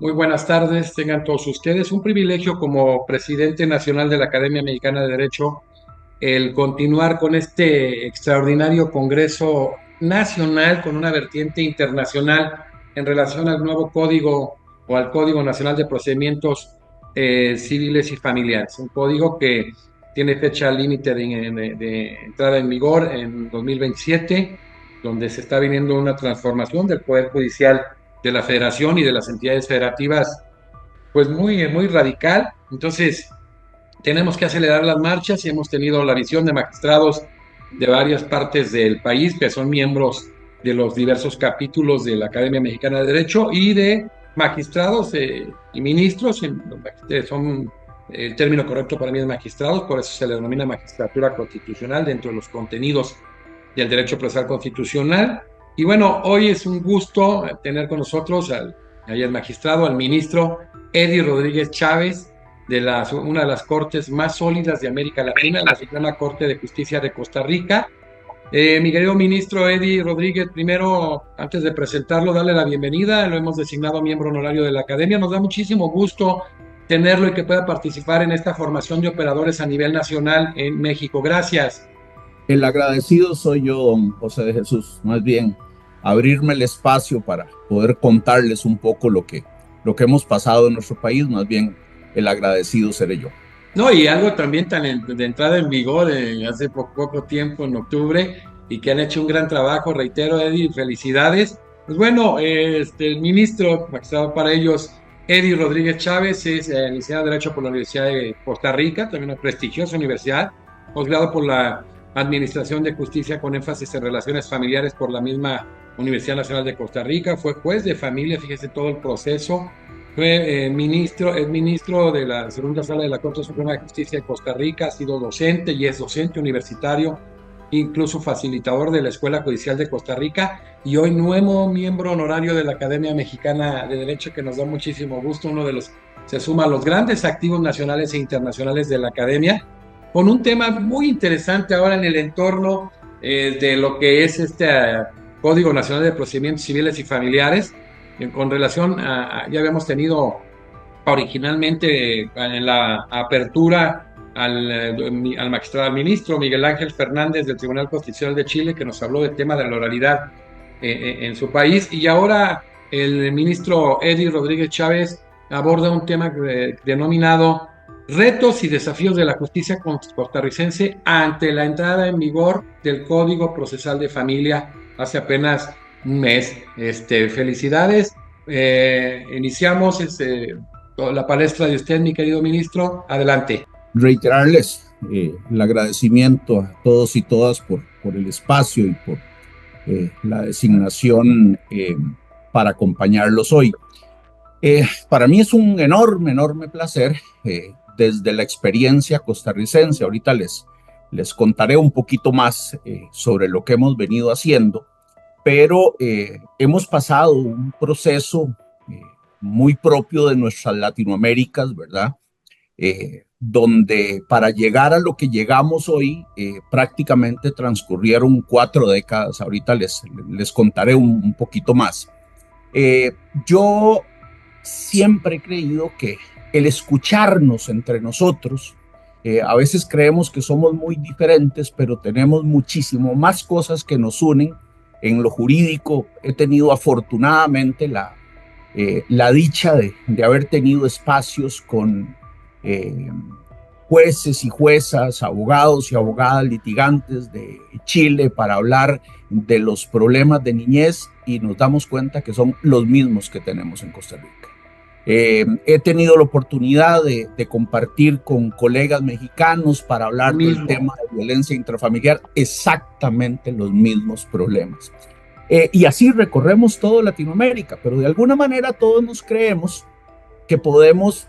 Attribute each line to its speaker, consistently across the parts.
Speaker 1: Muy buenas tardes, tengan todos ustedes. Un privilegio como presidente nacional de la Academia Mexicana de Derecho el continuar con este extraordinario Congreso Nacional con una vertiente internacional en relación al nuevo código o al Código Nacional de Procedimientos Civiles y Familiares. Un código que tiene fecha límite de entrada en vigor en 2027, donde se está viniendo una transformación del Poder Judicial de la Federación y de las entidades federativas, pues muy radical. Entonces, tenemos que acelerar las marchas y hemos tenido la visión de magistrados de varias partes del país que son miembros de los diversos capítulos de la Academia Mexicana de Derecho y de magistrados y ministros. Son, el término correcto para mí es magistrados, por eso se le denomina magistratura constitucional dentro de los contenidos del derecho procesal constitucional. Y bueno, hoy es un gusto tener con nosotros al magistrado, al ministro Eddie Rodríguez Chávez, de una de las cortes más sólidas de América Latina, la Suprema Corte de Justicia de Costa Rica. Mi querido ministro Eddie Rodríguez, primero, antes de presentarlo, darle la bienvenida. Lo hemos designado miembro honorario de la Academia. Nos da muchísimo gusto tenerlo y que pueda participar en esta formación de operadores a nivel nacional en México. Gracias.
Speaker 2: El agradecido soy yo, don José de Jesús, más bien abrirme el espacio para poder contarles un poco lo que hemos pasado en nuestro país, más bien el agradecido seré yo.
Speaker 1: No, y algo también de entrada en vigor hace poco tiempo, en octubre, y que han hecho un gran trabajo, reitero, Eddie, felicidades. Pues bueno, el ministro, magistrado para ellos, Eddie Rodríguez Chávez, es licenciado en Derecho por la Universidad de Costa Rica, también una prestigiosa universidad, posgrado por la Administración de Justicia con énfasis en relaciones familiares por la misma Universidad Nacional de Costa Rica, fue juez de familia, fíjese todo el proceso. Fue es ministro de la segunda sala de la Corte Suprema de Justicia de Costa Rica, ha sido docente y es docente universitario, incluso facilitador de la Escuela Judicial de Costa Rica y hoy nuevo miembro honorario de la Academia Mexicana de Derecho, que nos da muchísimo gusto, se suma a los grandes activos nacionales e internacionales de la Academia, con un tema muy interesante ahora en el entorno de lo que es este Código Nacional de Procedimientos Civiles y Familiares. Con relación ya habíamos tenido originalmente en la apertura al magistrado, al ministro Miguel Ángel Fernández del Tribunal Constitucional de Chile, que nos habló del tema de la oralidad en su país, y ahora el ministro Eddie Rodríguez Chávez aborda un tema denominado Retos y desafíos de la justicia costarricense ante la entrada en vigor del Código Procesal de Familia hace apenas un mes. Felicidades. Iniciamos la palestra de usted, mi querido ministro. Adelante.
Speaker 2: Reiterarles el agradecimiento a todos y todas por el espacio y por la designación para acompañarlos hoy. Para mí es un enorme placer desde la experiencia costarricense. Ahorita les contaré un poquito más sobre lo que hemos venido haciendo, pero hemos pasado un proceso muy propio de nuestras Latinoaméricas, ¿verdad? Donde para llegar a lo que llegamos hoy, prácticamente transcurrieron 4 décadas. Ahorita les contaré un poquito más. Yo siempre he creído que el escucharnos entre nosotros, a veces creemos que somos muy diferentes, pero tenemos muchísimo más cosas que nos unen. En lo jurídico he tenido afortunadamente la dicha de haber tenido espacios con jueces y juezas, abogados y abogadas litigantes de Chile para hablar de los problemas de niñez, y nos damos cuenta que son los mismos que tenemos en Costa Rica. He tenido la oportunidad de compartir con colegas mexicanos para hablar del tema de violencia intrafamiliar, exactamente los mismos problemas. Y así recorremos toda Latinoamérica, pero de alguna manera todos nos creemos que podemos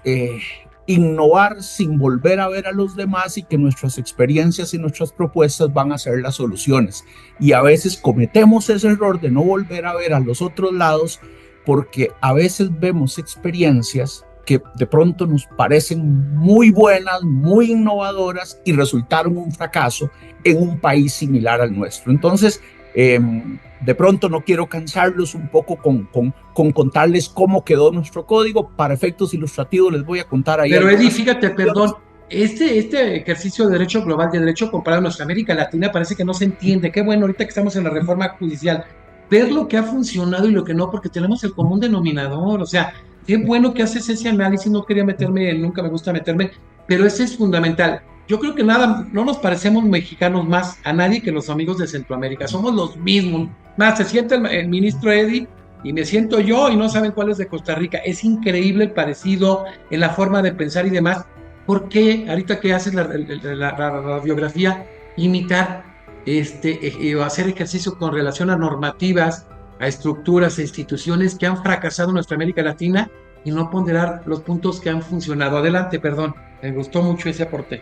Speaker 2: innovar sin volver a ver a los demás y que nuestras experiencias y nuestras propuestas van a ser las soluciones. Y a veces cometemos ese error de no volver a ver a los otros lados, porque a veces vemos experiencias que de pronto nos parecen muy buenas, muy innovadoras y resultaron un fracaso en un país similar al nuestro. Entonces, De pronto no quiero cansarlos un poco con contarles cómo quedó nuestro código. Para efectos ilustrativos les voy a contar ahí
Speaker 1: Pero Eddie,
Speaker 2: algunas
Speaker 1: fíjate, perdón,
Speaker 2: cuestiones.
Speaker 1: este ejercicio de derecho global, de derecho comparado en nuestra América Latina, parece que no se entiende. Qué bueno, ahorita que estamos en la reforma judicial, ver lo que ha funcionado y lo que no, porque tenemos el común denominador. O sea, qué bueno que haces ese análisis. No quería meterme, nunca me gusta meterme, pero ese es fundamental. Yo creo que nada, no nos parecemos mexicanos más a nadie que los amigos de Centroamérica. Somos los mismos. Más, se siente el ministro Eddie y me siento yo y no saben cuál es de Costa Rica. Es increíble el parecido en la forma de pensar y demás. ¿Por qué ahorita que haces la radiografía, imitar o hacer ejercicio con relación a normativas, a estructuras, a instituciones que han fracasado en nuestra América Latina y no ponderar los puntos que han funcionado? Adelante, perdón, me gustó mucho ese aporte.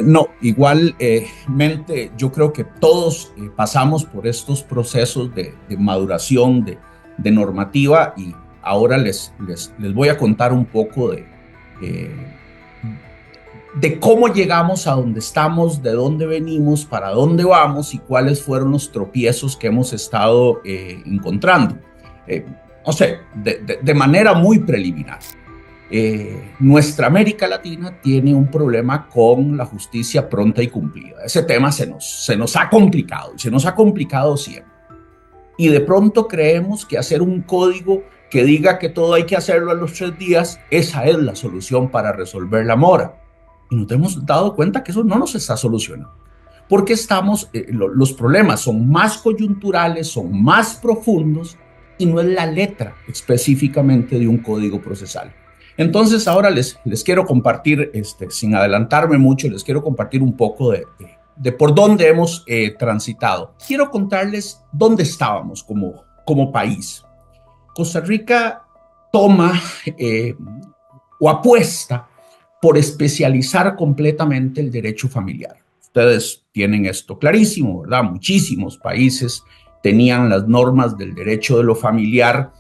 Speaker 2: No, igualmente yo creo que todos pasamos por estos procesos de maduración, de normativa, y ahora les voy a contar un poco eh, de cómo llegamos a donde estamos, de dónde venimos, para dónde vamos y cuáles fueron los tropiezos que hemos estado encontrando. Eh, no sé, de manera muy preliminar. Nuestra América Latina tiene un problema con la justicia pronta y cumplida. Ese tema se nos ha complicado, y se nos ha complicado siempre. Y de pronto creemos que hacer un código que diga que todo hay que hacerlo a los 3 días, esa es la solución para resolver la mora. Y nos hemos dado cuenta que eso no nos está solucionando. Porque los problemas son más coyunturales, son más profundos, y no es la letra específicamente de un código procesal. Entonces ahora les quiero compartir, sin adelantarme mucho, les quiero compartir un poco de por dónde hemos transitado. Quiero contarles dónde estábamos como país. Costa Rica toma o apuesta por especializar completamente el derecho familiar. Ustedes tienen esto clarísimo, ¿verdad? Muchísimos países tenían las normas del derecho de lo familiar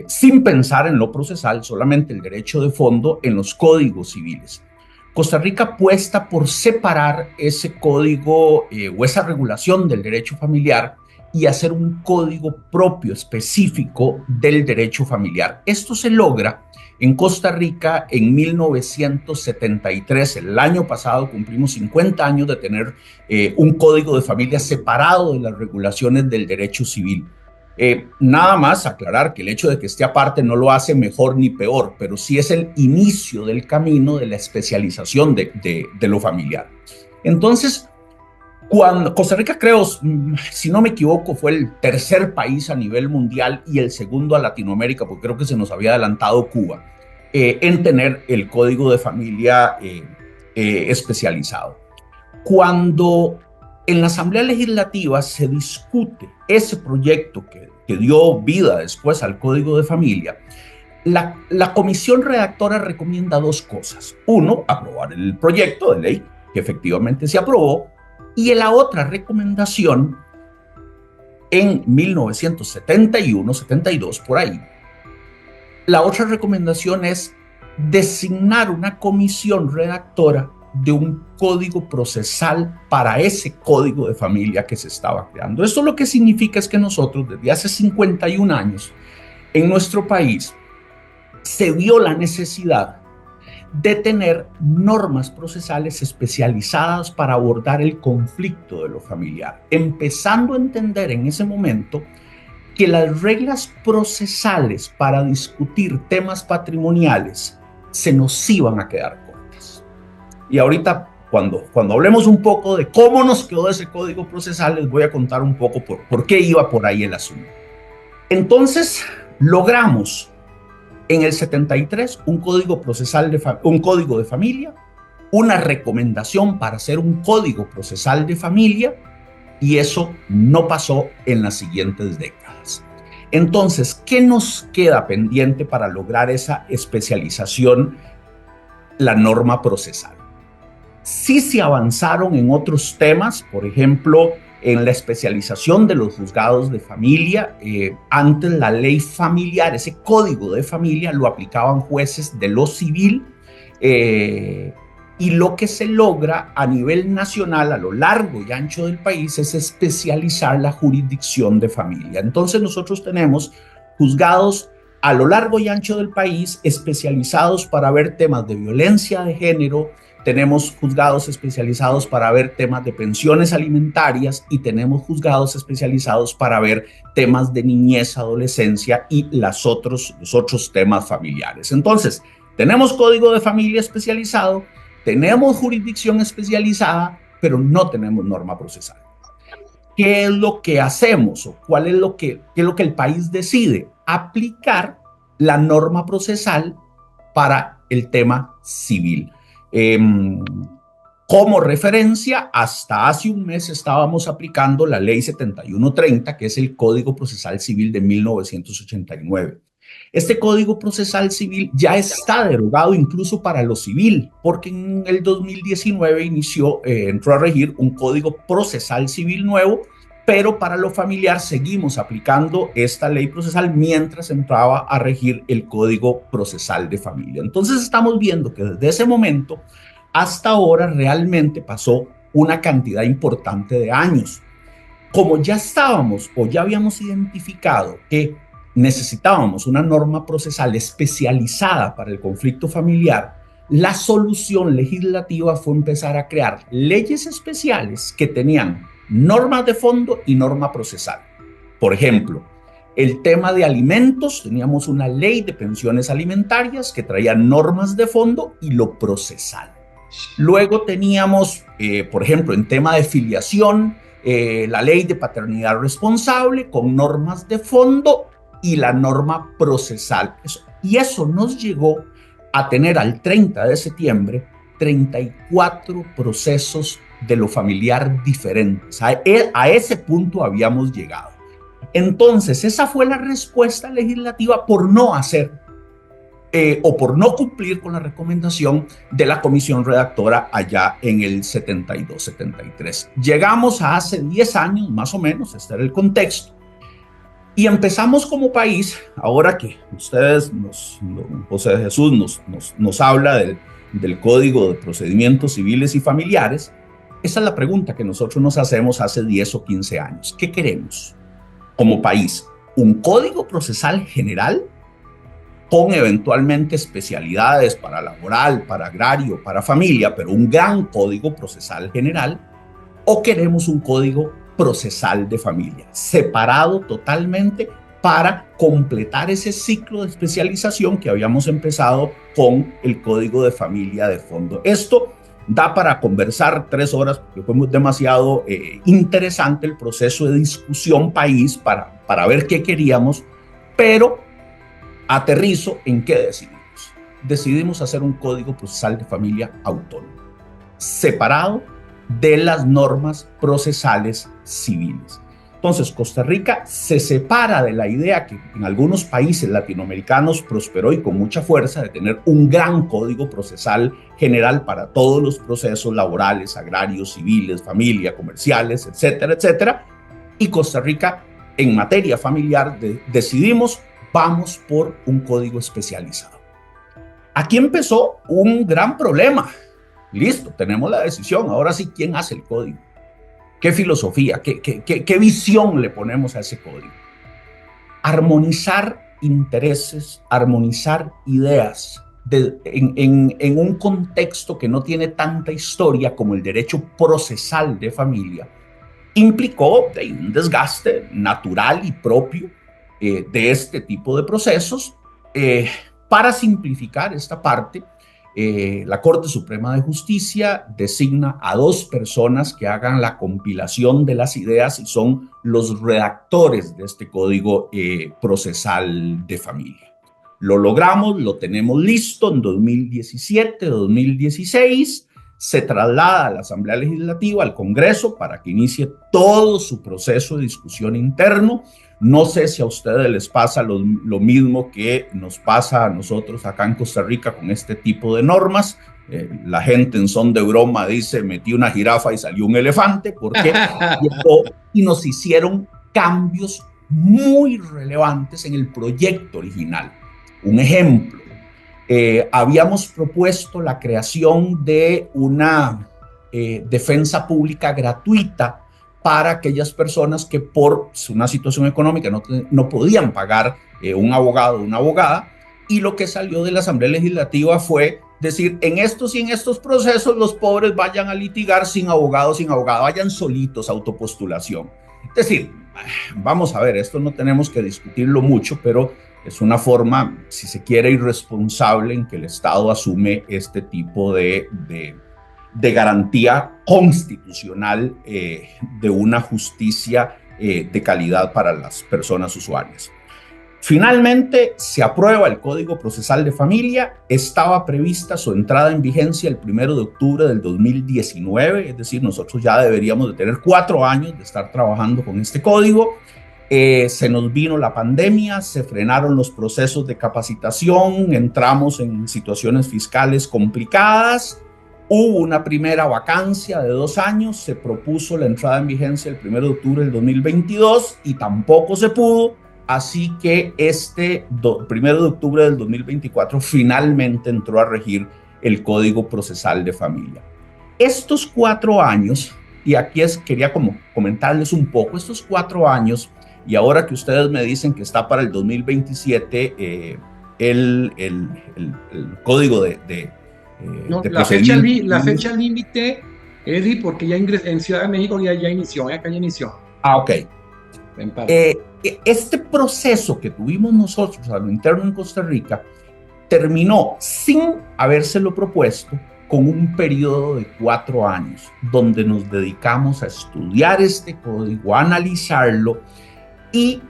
Speaker 2: sin pensar en lo procesal, solamente el derecho de fondo en los códigos civiles. Costa Rica apuesta por separar ese código o esa regulación del derecho familiar y hacer un código propio, específico del derecho familiar. Esto se logra en Costa Rica en 1973. El año pasado cumplimos 50 años de tener un código de familia separado de las regulaciones del derecho civil. Nada más aclarar que el hecho de que esté aparte no lo hace mejor ni peor, pero sí es el inicio del camino de la especialización de lo familiar. Entonces, cuando Costa Rica, creo, si no me equivoco, fue el tercer país a nivel mundial y el segundo a Latinoamérica, porque creo que se nos había adelantado Cuba, en tener el código de familia especializado. Cuando en la Asamblea Legislativa se discute ese proyecto que dio vida después al Código de Familia, la comisión redactora recomienda 2 cosas. Uno, aprobar el proyecto de ley, que efectivamente se aprobó, y la otra recomendación, en 1971, 72, por ahí, la otra recomendación es designar una comisión redactora de un código procesal para ese código de familia que se estaba creando. Esto lo que significa es que nosotros, desde hace 51 años, en nuestro país, se vio la necesidad de tener normas procesales especializadas para abordar el conflicto de lo familiar, empezando a entender en ese momento que las reglas procesales para discutir temas patrimoniales se nos iban a quedar cortas. Y ahorita, cuando hablemos un poco de cómo nos quedó ese código procesal, les voy a contar un poco por qué iba por ahí el asunto. Entonces, logramos en el 73 un código de familia, una recomendación para hacer un código procesal de familia, y eso no pasó en las siguientes décadas. Entonces, ¿qué nos queda pendiente para lograr esa especialización? La norma procesal. Sí se avanzaron en otros temas, por ejemplo, en la especialización de los juzgados de familia. Antes la ley familiar, ese código de familia, lo aplicaban jueces de lo civil, y lo que se logra a nivel nacional, a lo largo y ancho del país, es especializar la jurisdicción de familia. Entonces nosotros tenemos juzgados a lo largo y ancho del país especializados para ver temas de violencia de género, tenemos juzgados especializados para ver temas de pensiones alimentarias y tenemos juzgados especializados para ver temas de niñez, adolescencia y los otros temas familiares. Entonces, tenemos código de familia especializado, tenemos jurisdicción especializada, pero no tenemos norma procesal. ¿Qué es lo que hacemos o qué es lo que el país decide? Aplicar la norma procesal para el tema civil. Como referencia, hasta hace un mes estábamos aplicando la ley 7130, que es el Código Procesal Civil de 1989. Este Código Procesal Civil ya está derogado incluso para lo civil, porque en el 2019 entró a regir un Código Procesal Civil nuevo, pero para lo familiar seguimos aplicando esta ley procesal mientras entraba a regir el Código Procesal de Familia. Entonces estamos viendo que desde ese momento hasta ahora realmente pasó una cantidad importante de años. Como ya estábamos o ya habíamos identificado que necesitábamos una norma procesal especializada para el conflicto familiar, la solución legislativa fue empezar a crear leyes especiales que tenían normas de fondo y norma procesal. Por ejemplo, el tema de alimentos, teníamos una ley de pensiones alimentarias que traía normas de fondo y lo procesal. Luego teníamos, por ejemplo, en tema de filiación, la ley de paternidad responsable con normas de fondo y la norma procesal. Y eso nos llegó a tener al 30 de septiembre 34 procesos de lo familiar diferentes. A ese punto habíamos llegado. Entonces, esa fue la respuesta legislativa por no hacer o por no cumplir con la recomendación de la comisión redactora allá en el 72-73. Llegamos a hace 10 años, más o menos, este era el contexto, y empezamos como país, ahora que ustedes, José Jesús nos habla del Código de Procedimientos Civiles y Familiares. Esa es la pregunta que nosotros nos hacemos hace 10 o 15 años. ¿Qué queremos como país? ¿Un código procesal general con eventualmente especialidades para laboral, para agrario, para familia, pero un gran código procesal general? ¿O queremos un código procesal de familia, separado totalmente para completar ese ciclo de especialización que habíamos empezado con el código de familia de fondo? Esto da para conversar 3 horas, porque fue demasiado interesante el proceso de discusión país para ver qué queríamos, pero aterrizo en qué decidimos. Decidimos hacer un código procesal de familia autónomo, separado de las normas procesales civiles. Entonces, Costa Rica se separa de la idea que en algunos países latinoamericanos prosperó y con mucha fuerza de tener un gran código procesal general para todos los procesos laborales, agrarios, civiles, familia, comerciales, etcétera, etcétera. Y Costa Rica, en materia familiar, decidimos, vamos por un código especializado. Aquí empezó un gran problema. Listo, tenemos la decisión. Ahora sí, ¿quién hace el código? ¿Qué filosofía, qué visión le ponemos a ese código? Armonizar intereses, armonizar ideas en un contexto que no tiene tanta historia como el derecho procesal de familia, implicó un desgaste natural y propio de este tipo de procesos. Para simplificar esta parte, la Corte Suprema de Justicia designa a 2 personas que hagan la compilación de las ideas y son los redactores de este Código Procesal de Familia. Lo logramos, lo tenemos listo en 2017, 2016, se traslada a la Asamblea Legislativa, al Congreso, para que inicie todo su proceso de discusión interno. No sé si a ustedes les pasa lo mismo que nos pasa a nosotros acá en Costa Rica con este tipo de normas. La gente en son de broma dice, metí una jirafa y salió un elefante, porque y nos hicieron cambios muy relevantes en el proyecto original. Un ejemplo, Habíamos propuesto la creación de una defensa pública gratuita para aquellas personas que por una situación económica no podían pagar un abogado o una abogada, y lo que salió de la Asamblea Legislativa fue decir, en estos y en estos procesos los pobres vayan a litigar sin abogado, sin abogada, vayan solitos, autopostulación. Es decir, vamos a ver, esto no tenemos que discutirlo mucho, pero es una forma, si se quiere, irresponsable en que el Estado asume este tipo de garantía constitucional de una justicia de calidad para las personas usuarias. Finalmente, se aprueba el Código Procesal de Familia. Estaba prevista su entrada en vigencia el 1 de octubre del 2019, es decir, nosotros ya deberíamos de tener 4 años de estar trabajando con este código. Se nos vino la pandemia, se frenaron los procesos de capacitación, entramos en situaciones fiscales complicadas. Hubo una primera vacancia de 2 años, se propuso la entrada en vigencia el 1 de octubre del 2022 y tampoco se pudo, así que 1 de octubre del 2024 finalmente entró a regir el Código Procesal de Familia. Estos 4 años, y aquí quería como comentarles un poco, estos 4 años, y ahora que ustedes me dicen que está para el 2027 el código
Speaker 1: no, la fecha límite, Eddie, porque ya en Ciudad de México ya inició, acá ya inició.
Speaker 2: Ok. Este proceso que tuvimos nosotros a lo interno en Costa Rica terminó sin habérselo propuesto, con un periodo de 4 años, donde nos dedicamos a estudiar este código, a analizarlo, y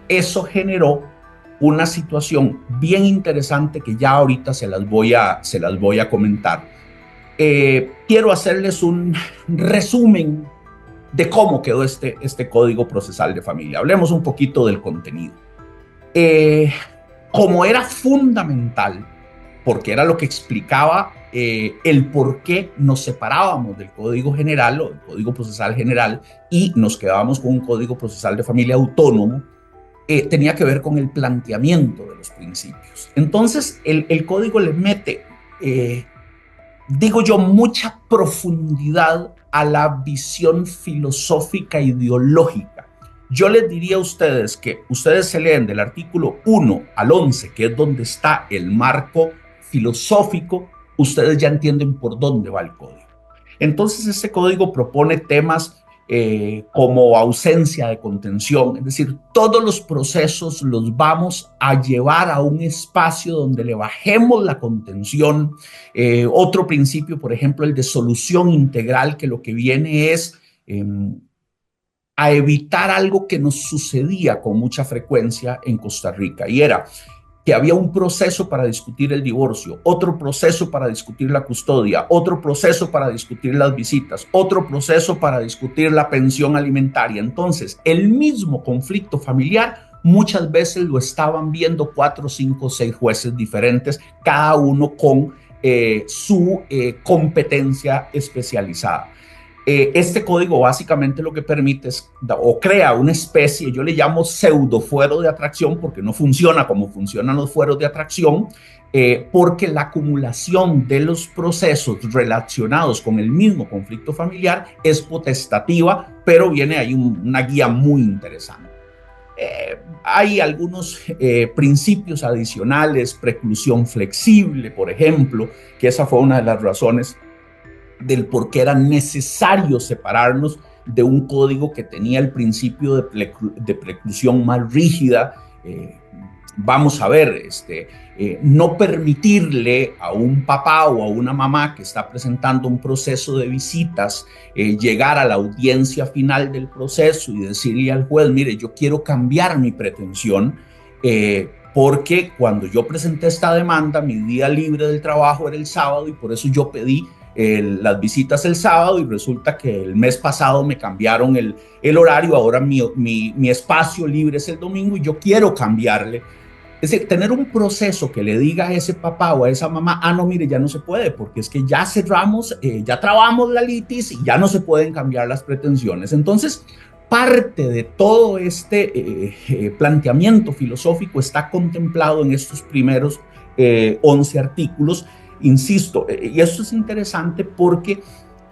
Speaker 2: eso generó una situación bien interesante que ya ahorita se las voy a comentar. Quiero hacerles un resumen de cómo quedó este Código Procesal de Familia. Hablemos un poquito del contenido. Como era fundamental, porque era lo que explicaba el por qué nos separábamos del Código General o del Código Procesal General y nos quedábamos con un Código Procesal de Familia autónomo, tenía que ver con el planteamiento de los principios. Entonces, el código le mete, digo yo, mucha profundidad a la visión filosófica ideológica. Yo les diría a ustedes que ustedes se leen del artículo 1 al 11, que es donde está el marco filosófico, ustedes ya entienden por dónde va el código. Entonces, este código propone temas como ausencia de contención, es decir, todos los procesos los vamos a llevar a un espacio donde le bajemos la contención. Otro principio, por ejemplo, el de solución integral, que lo que viene es a evitar algo que nos sucedía con mucha frecuencia en Costa Rica, y era que había un proceso para discutir el divorcio, otro proceso para discutir la custodia, otro proceso para discutir las visitas, otro proceso para discutir la pensión alimentaria. Entonces, el mismo conflicto familiar muchas veces lo estaban viendo 4, 5, 6 jueces diferentes, cada uno con su competencia especializada. Este código básicamente lo que permite es, o crea una especie, yo le llamo pseudo fuero de atracción, porque no funciona como funcionan los fueros de atracción, porque la acumulación de los procesos relacionados con el mismo conflicto familiar es potestativa, pero viene ahí una guía muy interesante. Hay algunos principios adicionales, preclusión flexible, por ejemplo, que esa fue una de las razones del por qué era necesario separarnos de un código que tenía el principio de preclusión más rígida. Vamos a ver, no permitirle a un papá o a una mamá que está presentando un proceso de visitas llegar a la audiencia final del proceso y decirle al juez, mire, yo quiero cambiar mi pretensión, porque cuando yo presenté esta demanda, mi día libre del trabajo era el sábado y por eso yo pedí las visitas el sábado, y resulta que el mes pasado me cambiaron el horario, ahora mi espacio libre es el domingo y yo quiero cambiarle. Es decir, tener un proceso que le diga a ese papá o a esa mamá, no, mire, ya no se puede, porque es que ya cerramos, ya trabamos la litis y ya no se pueden cambiar las pretensiones. Entonces, parte de todo este planteamiento filosófico está contemplado en estos primeros 11 artículos. Insisto, y esto es interesante porque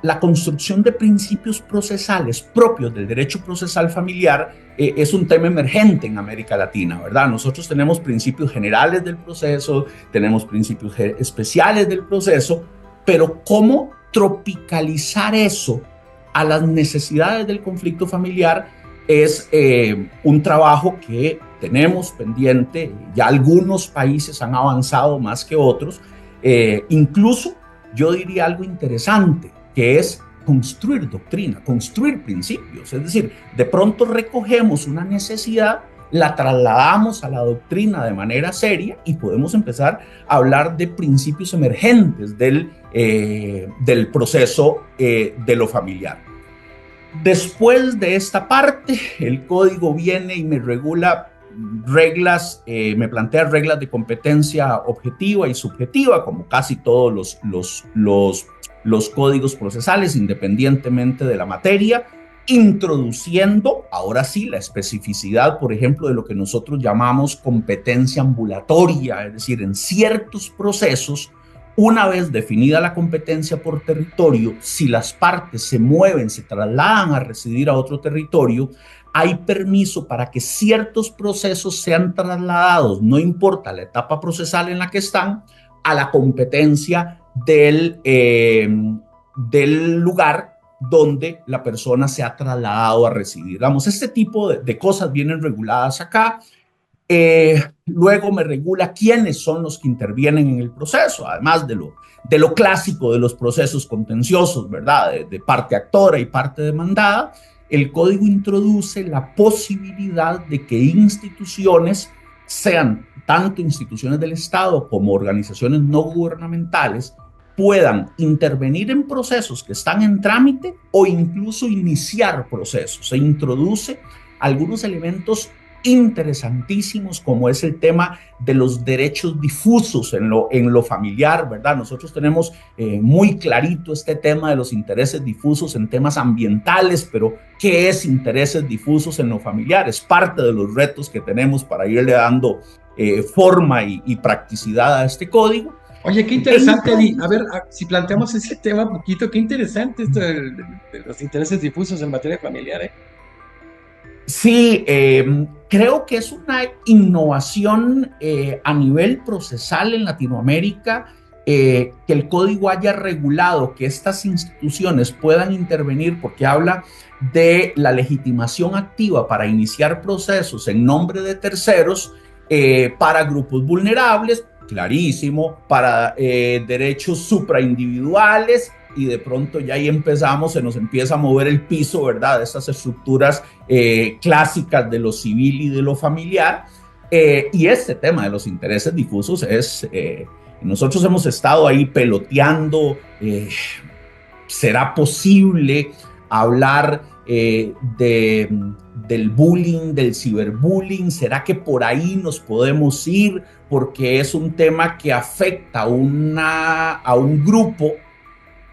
Speaker 2: la construcción de principios procesales propios del derecho procesal familiar es un tema emergente en América Latina, ¿verdad? Nosotros tenemos principios generales del proceso, tenemos principios especiales del proceso, pero ¿cómo tropicalizar eso a las necesidades del conflicto familiar? Es un trabajo que tenemos pendiente. Ya algunos países han avanzado más que otros. Incluso yo diría algo interesante, que es construir doctrina, construir principios. Es decir, de pronto recogemos una necesidad, la trasladamos a la doctrina de manera seria y podemos empezar a hablar de principios emergentes del proceso de lo familiar. Después de esta parte, el código viene y me regula reglas, me plantea reglas de competencia objetiva y subjetiva, como casi todos los códigos procesales, independientemente de la materia, introduciendo, ahora sí, la especificidad, por ejemplo, de lo que nosotros llamamos competencia ambulatoria, es decir, en ciertos procesos, una vez definida la competencia por territorio, si las partes se mueven, se trasladan a residir a otro territorio, hay permiso para que ciertos procesos sean trasladados, no importa la etapa procesal en la que están, a la competencia del lugar donde la persona se ha trasladado a residir. Vamos, este tipo de cosas vienen reguladas acá. Luego me regula quiénes son los que intervienen en el proceso, además de lo clásico de los procesos contenciosos, ¿verdad? De parte actora y parte demandada. El código introduce la posibilidad de que instituciones, sean tanto instituciones del Estado como organizaciones no gubernamentales, puedan intervenir en procesos que están en trámite o incluso iniciar procesos. Se introduce algunos elementos interesantísimos, como es el tema de los derechos difusos en lo familiar, ¿verdad? Nosotros tenemos muy clarito este tema de los intereses difusos en temas ambientales, pero ¿qué es intereses difusos en lo familiar? Es parte de los retos que tenemos para irle dando forma y practicidad a este código.
Speaker 1: Oye, qué interesante, Eddie. A ver, si planteamos ese tema un poquito, qué interesante esto de los intereses difusos en materia familiar, ¿eh?
Speaker 2: Sí, creo que es una innovación a nivel procesal en Latinoamérica, que el código haya regulado que estas instituciones puedan intervenir, porque habla de la legitimación activa para iniciar procesos en nombre de terceros para grupos vulnerables, clarísimo, para derechos supraindividuales, y de pronto ya ahí empezamos, se nos empieza a mover el piso, ¿verdad? De esas estructuras clásicas de lo civil y de lo familiar. Y este tema de los intereses difusos es, nosotros hemos estado ahí peloteando, ¿será posible hablar del bullying, del ciberbullying? ¿Será que por ahí nos podemos ir? Porque es un tema que afecta a un grupo.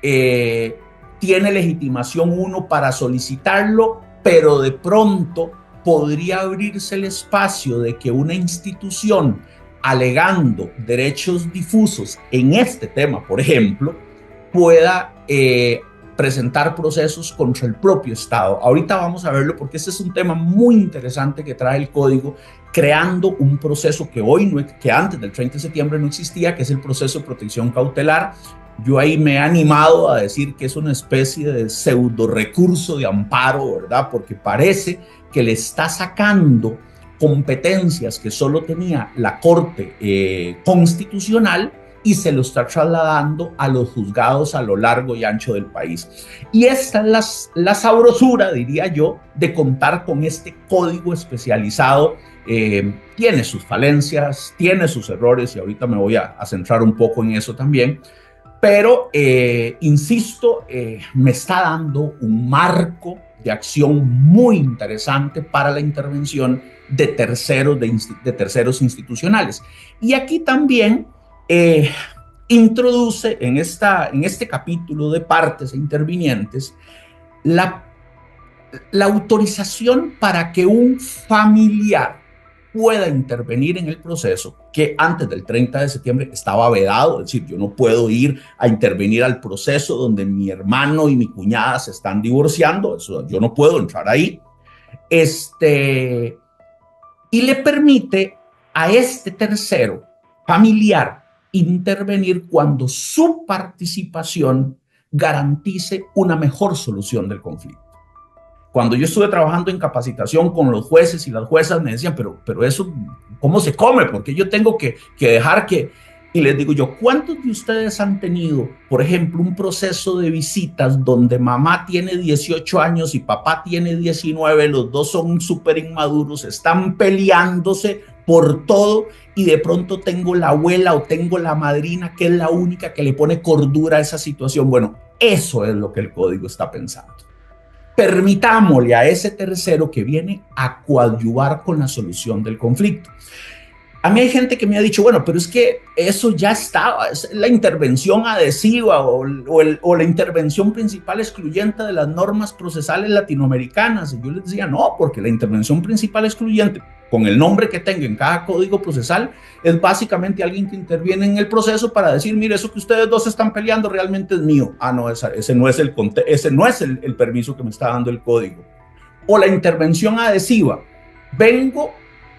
Speaker 2: Tiene legitimación uno para solicitarlo, pero de pronto podría abrirse el espacio de que una institución, alegando derechos difusos en este tema, por ejemplo, pueda presentar procesos contra el propio Estado. Ahorita vamos a verlo porque este es un tema muy interesante que trae el código, creando un proceso que antes del 30 de septiembre no existía, que es el proceso de protección cautelar. Yo ahí me he animado a decir que es una especie de pseudo recurso de amparo, ¿verdad? Porque parece que le está sacando competencias que solo tenía la Corte Constitucional y se lo está trasladando a los juzgados a lo largo y ancho del país. Y esta es la sabrosura, diría yo, de contar con este código especializado. Tiene sus falencias, tiene sus errores, y ahorita me voy a centrar un poco en eso también. Pero, insisto, me está dando un marco de acción muy interesante para la intervención de terceros institucionales. Y aquí también introduce en este capítulo de partes e intervinientes la autorización para que un familiar pueda intervenir en el proceso, que antes del 30 de septiembre estaba vedado, es decir, yo no puedo ir a intervenir al proceso donde mi hermano y mi cuñada se están divorciando, eso, yo no puedo entrar ahí, y le permite a este tercero familiar intervenir cuando su participación garantice una mejor solución del conflicto. Cuando yo estuve trabajando en capacitación con los jueces y las juezas me decían, pero eso, ¿cómo se come? Porque yo tengo que dejar que... Y les digo yo, ¿cuántos de ustedes han tenido, por ejemplo, un proceso de visitas donde mamá tiene 18 años y papá tiene 19, los dos son súper inmaduros, están peleándose por todo y de pronto tengo la abuela o tengo la madrina que es la única que le pone cordura a esa situación? Bueno, eso es lo que el código está pensando. Permitámosle a ese tercero que viene a coadyuvar con la solución del conflicto. A mí hay gente que me ha dicho, bueno, pero es que eso ya estaba, es la intervención adhesiva o la intervención principal excluyente de las normas procesales latinoamericanas. Y yo les decía, no, porque la intervención principal excluyente, con el nombre que tenga en cada código procesal, es básicamente alguien que interviene en el proceso para decir, mire, eso que ustedes dos están peleando realmente es mío. Ah, no, ese no es el permiso que me está dando el código. O la intervención adhesiva. Vengo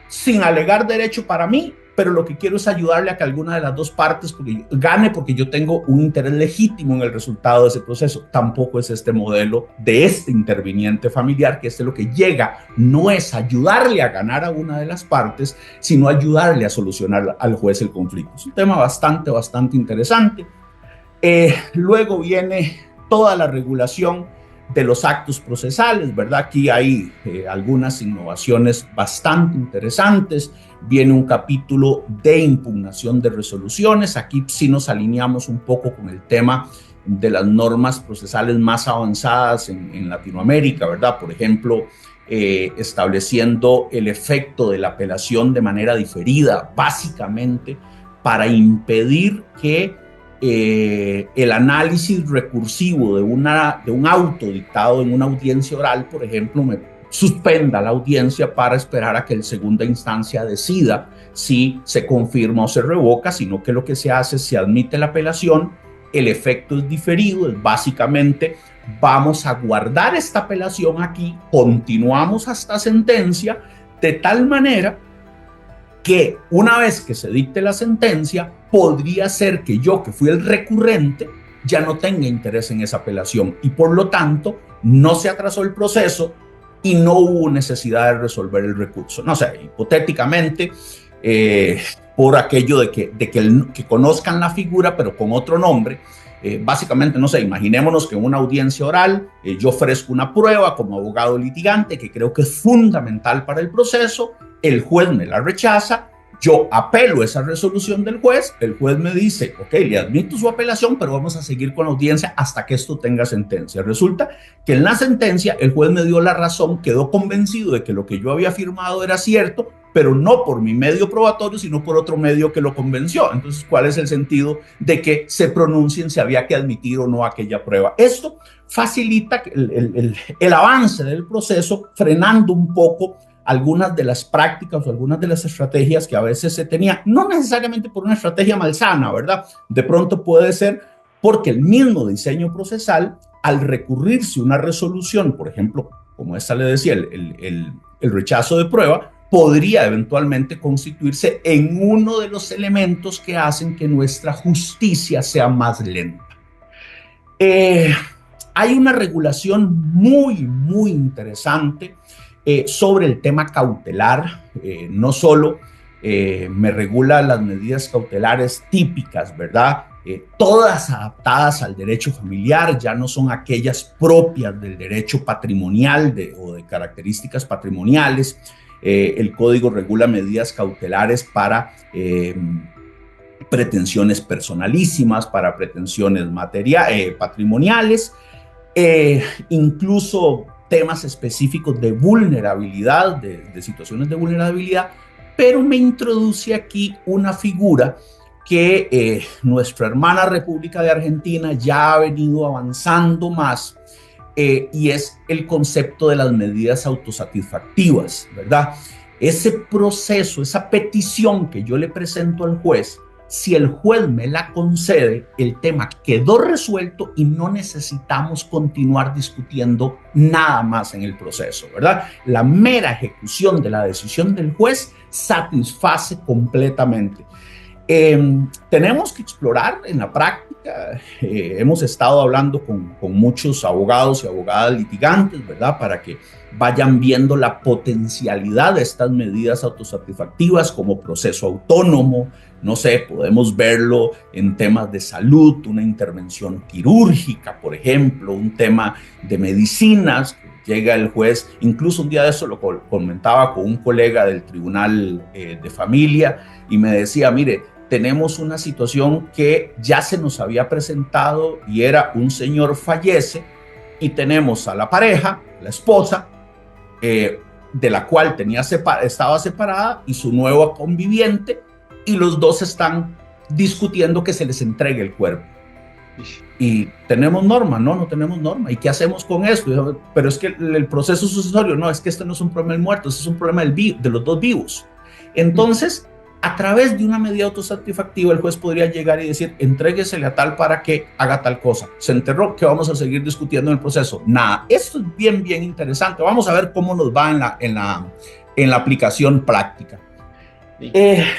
Speaker 2: sin alegar derecho para mí, pero lo que quiero es ayudarle a que alguna de las dos partes gane porque yo tengo un interés legítimo en el resultado de ese proceso. Tampoco es este modelo de este interviniente familiar, que lo que llega no es ayudarle a ganar a una de las partes, sino ayudarle a solucionar al juez el conflicto. Es un tema bastante interesante. Luego viene toda la regulación de los actos procesales, ¿verdad? Aquí hay algunas innovaciones bastante interesantes. Viene un capítulo de impugnación de resoluciones. Aquí sí nos alineamos un poco con el tema de las normas procesales más avanzadas en Latinoamérica, ¿verdad? Por ejemplo, estableciendo el efecto de la apelación de manera diferida, básicamente para impedir que el análisis recursivo de un auto dictado en una audiencia oral, por ejemplo, me suspenda la audiencia para esperar a que el segunda instancia decida si se confirma o se revoca, sino que lo que se hace es se admite la apelación, el efecto es diferido, es básicamente vamos a guardar esta apelación aquí, continuamos hasta sentencia, de tal manera que una vez que se dicte la sentencia, podría ser que yo, que fui el recurrente, ya no tenga interés en esa apelación y por lo tanto no se atrasó el proceso y no hubo necesidad de resolver el recurso. No sé, hipotéticamente, por aquello de que conozcan la figura pero con otro nombre, básicamente, no sé, imaginémonos que en una audiencia oral yo ofrezco una prueba como abogado litigante que creo que es fundamental para el proceso, el juez me la rechaza, yo apelo esa resolución del juez, el juez me dice, ok, le admito su apelación, pero vamos a seguir con la audiencia hasta que esto tenga sentencia. Resulta que en la sentencia el juez me dio la razón, quedó convencido de que lo que yo había firmado era cierto, pero no por mi medio probatorio, sino por otro medio que lo convenció. Entonces, ¿cuál es el sentido de que se pronuncien si había que admitir o no aquella prueba? Esto facilita el avance del proceso, frenando un poco algunas de las prácticas o algunas de las estrategias que a veces se tenía, no necesariamente por una estrategia malsana, ¿verdad? De pronto puede ser porque el mismo diseño procesal, al recurrirse una resolución, por ejemplo, como esta le decía, el rechazo de prueba, podría eventualmente constituirse en uno de los elementos que hacen que nuestra justicia sea más lenta. Hay una regulación muy interesante sobre el tema cautelar. No solo me regula las medidas cautelares típicas, ¿verdad? Todas adaptadas al derecho familiar, ya no son aquellas propias del derecho patrimonial o de características patrimoniales. El código regula medidas cautelares para pretensiones personalísimas, para pretensiones patrimoniales, incluso temas específicos de vulnerabilidad, de situaciones de vulnerabilidad, pero me introduce aquí una figura que nuestra hermana República de Argentina ya ha venido avanzando más, y es el concepto de las medidas autosatisfactivas, ¿verdad? ese proceso, esa petición que yo le presento al juez, si el juez me la concede, el tema quedó resuelto y no necesitamos continuar discutiendo nada más en el proceso, ¿verdad? La mera ejecución de la decisión del juez satisface completamente. Tenemos que explorar en la práctica, hemos estado hablando con muchos abogados y abogadas litigantes, ¿verdad? Para que vayan viendo la potencialidad de estas medidas autosatisfactivas como proceso autónomo. No sé, podemos verlo en temas de salud, una intervención quirúrgica, por ejemplo, un tema de medicinas. Llega el juez, incluso un día de eso lo comentaba con un colega del Tribunal de Familia y me decía, mire, tenemos una situación que ya se nos había presentado y era un señor fallece y tenemos a la pareja, la esposa, de la cual estaba separada y su nuevo conviviente, y los dos están discutiendo que se les entregue el cuerpo. Y tenemos norma, no tenemos norma. ¿Y qué hacemos con esto? Pero es que el proceso sucesorio, no, es que este no es un problema del muerto, este es un problema de los dos vivos. Entonces, a través de una medida autosatisfactiva, el juez podría llegar y decir, entréguesele a tal para que haga tal cosa. Se enterró, que vamos a seguir discutiendo en el proceso. Nada, esto es bien interesante. Vamos a ver cómo nos va en la aplicación práctica.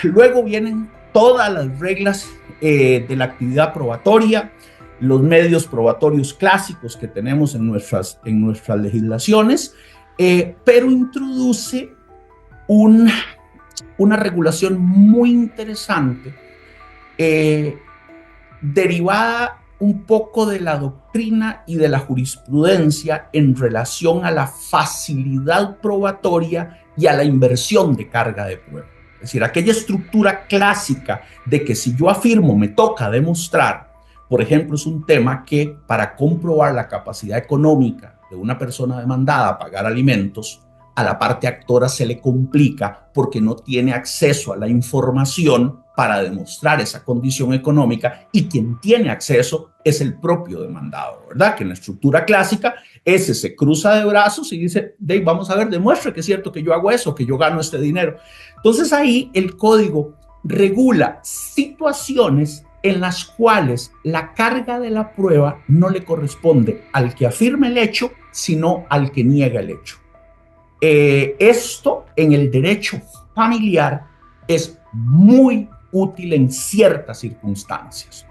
Speaker 2: Luego vienen todas las reglas de la actividad probatoria, los medios probatorios clásicos que tenemos en nuestras legislaciones, pero introduce una regulación muy interesante, derivada un poco de la doctrina y de la jurisprudencia en relación a la facilidad probatoria y a la inversión de carga de prueba. Es decir, aquella estructura clásica de que si yo afirmo me toca demostrar, por ejemplo, es un tema que para comprobar la capacidad económica de una persona demandada a pagar alimentos, a la parte actora se le complica porque no tiene acceso a la información para demostrar esa condición económica, y quien tiene acceso es el propio demandado, ¿verdad? Que en la estructura clásica ese se cruza de brazos y dice, vamos a ver, demuestre que es cierto que yo hago eso, que yo gano este dinero. Entonces ahí el código regula situaciones en las cuales la carga de la prueba no le corresponde al que afirma el hecho, sino al que niega el hecho. Esto en el derecho familiar es muy útil en ciertas circunstancias.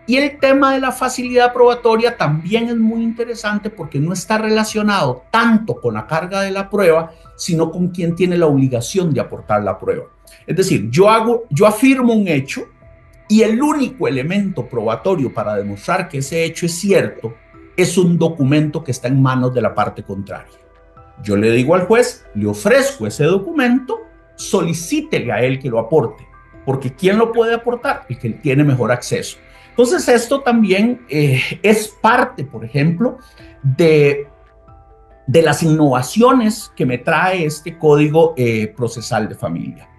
Speaker 2: Y el tema de la facilidad probatoria también es muy interesante porque no está relacionado tanto con la carga de la prueba, sino con quien tiene la obligación de aportar la prueba. Es decir, yo afirmo un hecho y el único elemento probatorio para demostrar que ese hecho es cierto es un documento que está en manos de la parte contraria. Yo le digo al juez, le ofrezco ese documento, solicítele a él que lo aporte, porque ¿quién lo puede aportar? El que tiene mejor acceso. Entonces esto también es parte, por ejemplo, de las innovaciones que me trae este Código Procesal de Familia.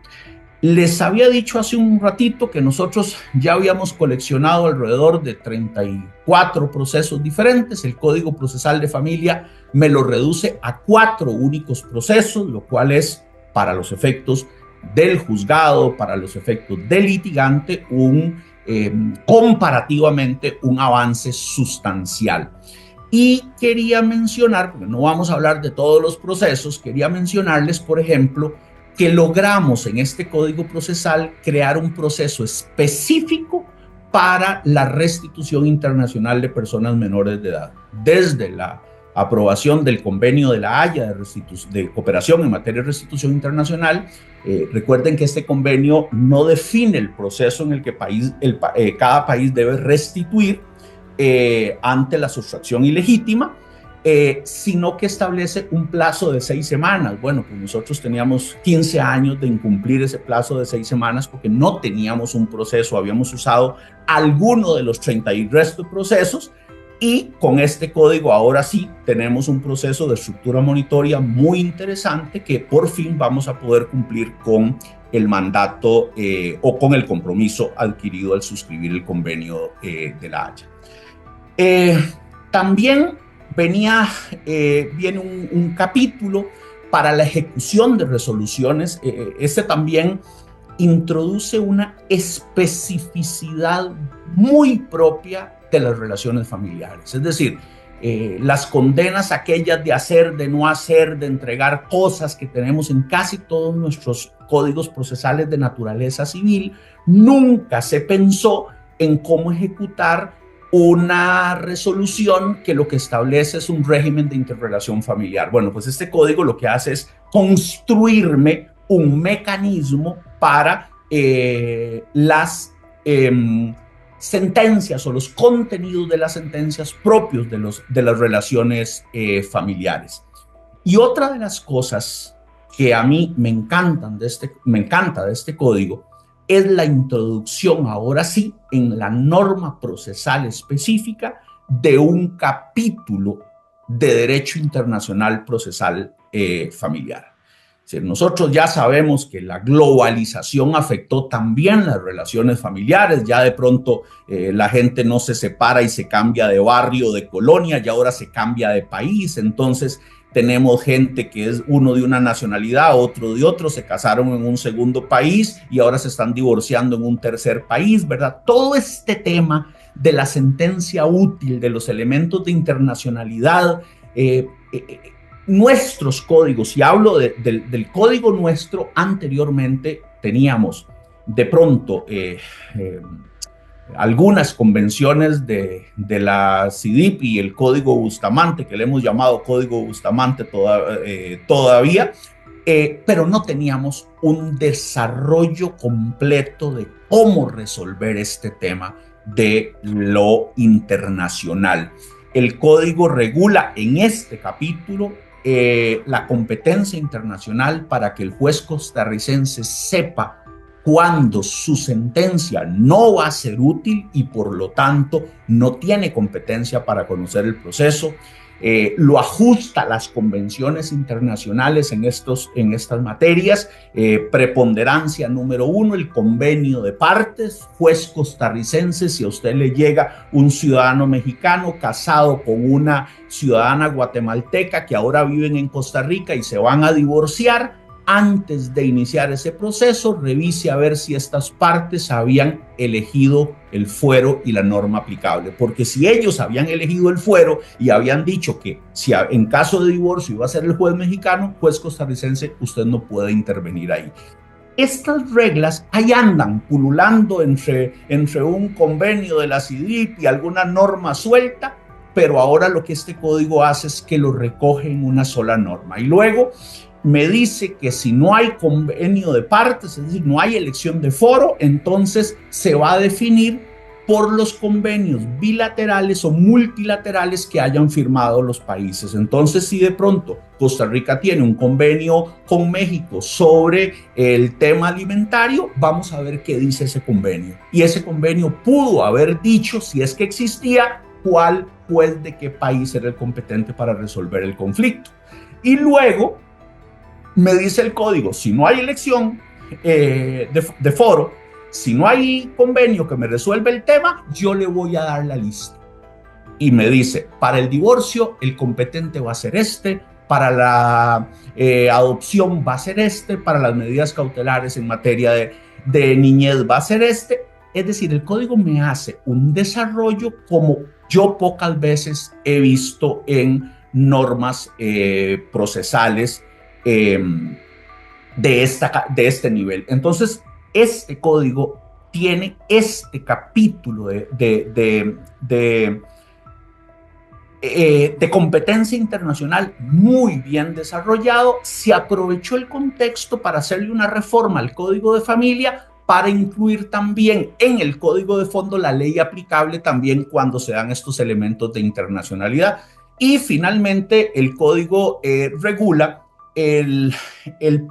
Speaker 2: Les había dicho hace un ratito que nosotros ya habíamos coleccionado alrededor de 34 procesos diferentes. El Código Procesal de Familia me lo reduce a 4 únicos procesos, lo cual es, para los efectos del juzgado, para los efectos del litigante, comparativamente un avance sustancial. Y quería mencionar, porque no vamos a hablar de todos los procesos, quería mencionarles, por ejemplo, que logramos en este Código Procesal crear un proceso específico para la restitución internacional de personas menores de edad. Desde la aprobación del Convenio de la Haya de cooperación en materia de restitución internacional, recuerden que este convenio no define el proceso en el que cada país debe restituir ante la sustracción ilegítima, sino que establece un plazo de 6 semanas. Bueno, pues nosotros teníamos 15 años de incumplir ese plazo de 6 semanas porque no teníamos un proceso, habíamos usado alguno de los 30 y resto de procesos, y con este código ahora sí tenemos un proceso de estructura monitoria muy interesante que por fin vamos a poder cumplir con el mandato o con el compromiso adquirido al suscribir el convenio de la Haya. También viene un capítulo para la ejecución de resoluciones, este también introduce una especificidad muy propia de las relaciones familiares. Es decir, las condenas aquellas de hacer, de no hacer, de entregar cosas que tenemos en casi todos nuestros códigos procesales de naturaleza civil, nunca se pensó en cómo ejecutar una resolución que lo que establece es un régimen de interrelación familiar. Bueno, pues este código lo que hace es construirme un mecanismo para las sentencias o los contenidos de las sentencias propios de las relaciones familiares. Y otra de las cosas que a mí me encanta de este código es la introducción, ahora sí, en la norma procesal específica de un capítulo de derecho internacional procesal familiar. Es decir, nosotros ya sabemos que la globalización afectó también las relaciones familiares. Ya de pronto la gente no se separa y se cambia de barrio, de colonia, y ahora se cambia de país. Entonces tenemos gente que es uno de una nacionalidad, otro de otro, se casaron en un segundo país y ahora se están divorciando en un tercer país, ¿verdad? Todo este tema de la sentencia útil, de los elementos de internacionalidad, nuestros códigos, y hablo del código nuestro, anteriormente teníamos de pronto algunas convenciones de la CIDIP y el Código Bustamante, que le hemos llamado Código Bustamante todavía, pero no teníamos un desarrollo completo de cómo resolver este tema de lo internacional. El código regula en este capítulo la competencia internacional para que el juez costarricense sepa cuándo su sentencia no va a ser útil y por lo tanto no tiene competencia para conocer el proceso. Lo ajusta a las convenciones internacionales en estas materias. Preponderancia número 1, el convenio de partes. Juez costarricense, si a usted le llega un ciudadano mexicano casado con una ciudadana guatemalteca que ahora viven en Costa Rica y se van a divorciar, antes de iniciar ese proceso, revise a ver si estas partes habían elegido el fuero y la norma aplicable. Porque si ellos habían elegido el fuero y habían dicho que si en caso de divorcio iba a ser el juez mexicano, juez costarricense, usted no puede intervenir ahí. Estas reglas ahí andan pululando entre un convenio de la CIDIP y alguna norma suelta, pero ahora lo que este código hace es que lo recoge en una sola norma. Y luego me dice que si no hay convenio de partes, es decir, no hay elección de foro, entonces se va a definir por los convenios bilaterales o multilaterales que hayan firmado los países. Entonces, si de pronto Costa Rica tiene un convenio con México sobre el tema alimentario, vamos a ver qué dice ese convenio. Y ese convenio pudo haber dicho, si es que existía, cuál juez de qué país era el competente para resolver el conflicto. Y luego me dice el código, si no hay elección de foro, si no hay convenio que me resuelve el tema, yo le voy a dar la lista. Y me dice, para el divorcio el competente va a ser este, para la adopción va a ser este, para las medidas cautelares en materia de niñez va a ser este. Es decir, el código me hace un desarrollo como yo pocas veces he visto en normas procesales de este nivel. Entonces, este código tiene este capítulo de competencia internacional muy bien desarrollado. Se aprovechó el contexto para hacerle una reforma al Código de Familia para incluir también en el Código de Fondo la ley aplicable también cuando se dan estos elementos de internacionalidad. Y finalmente el código regula el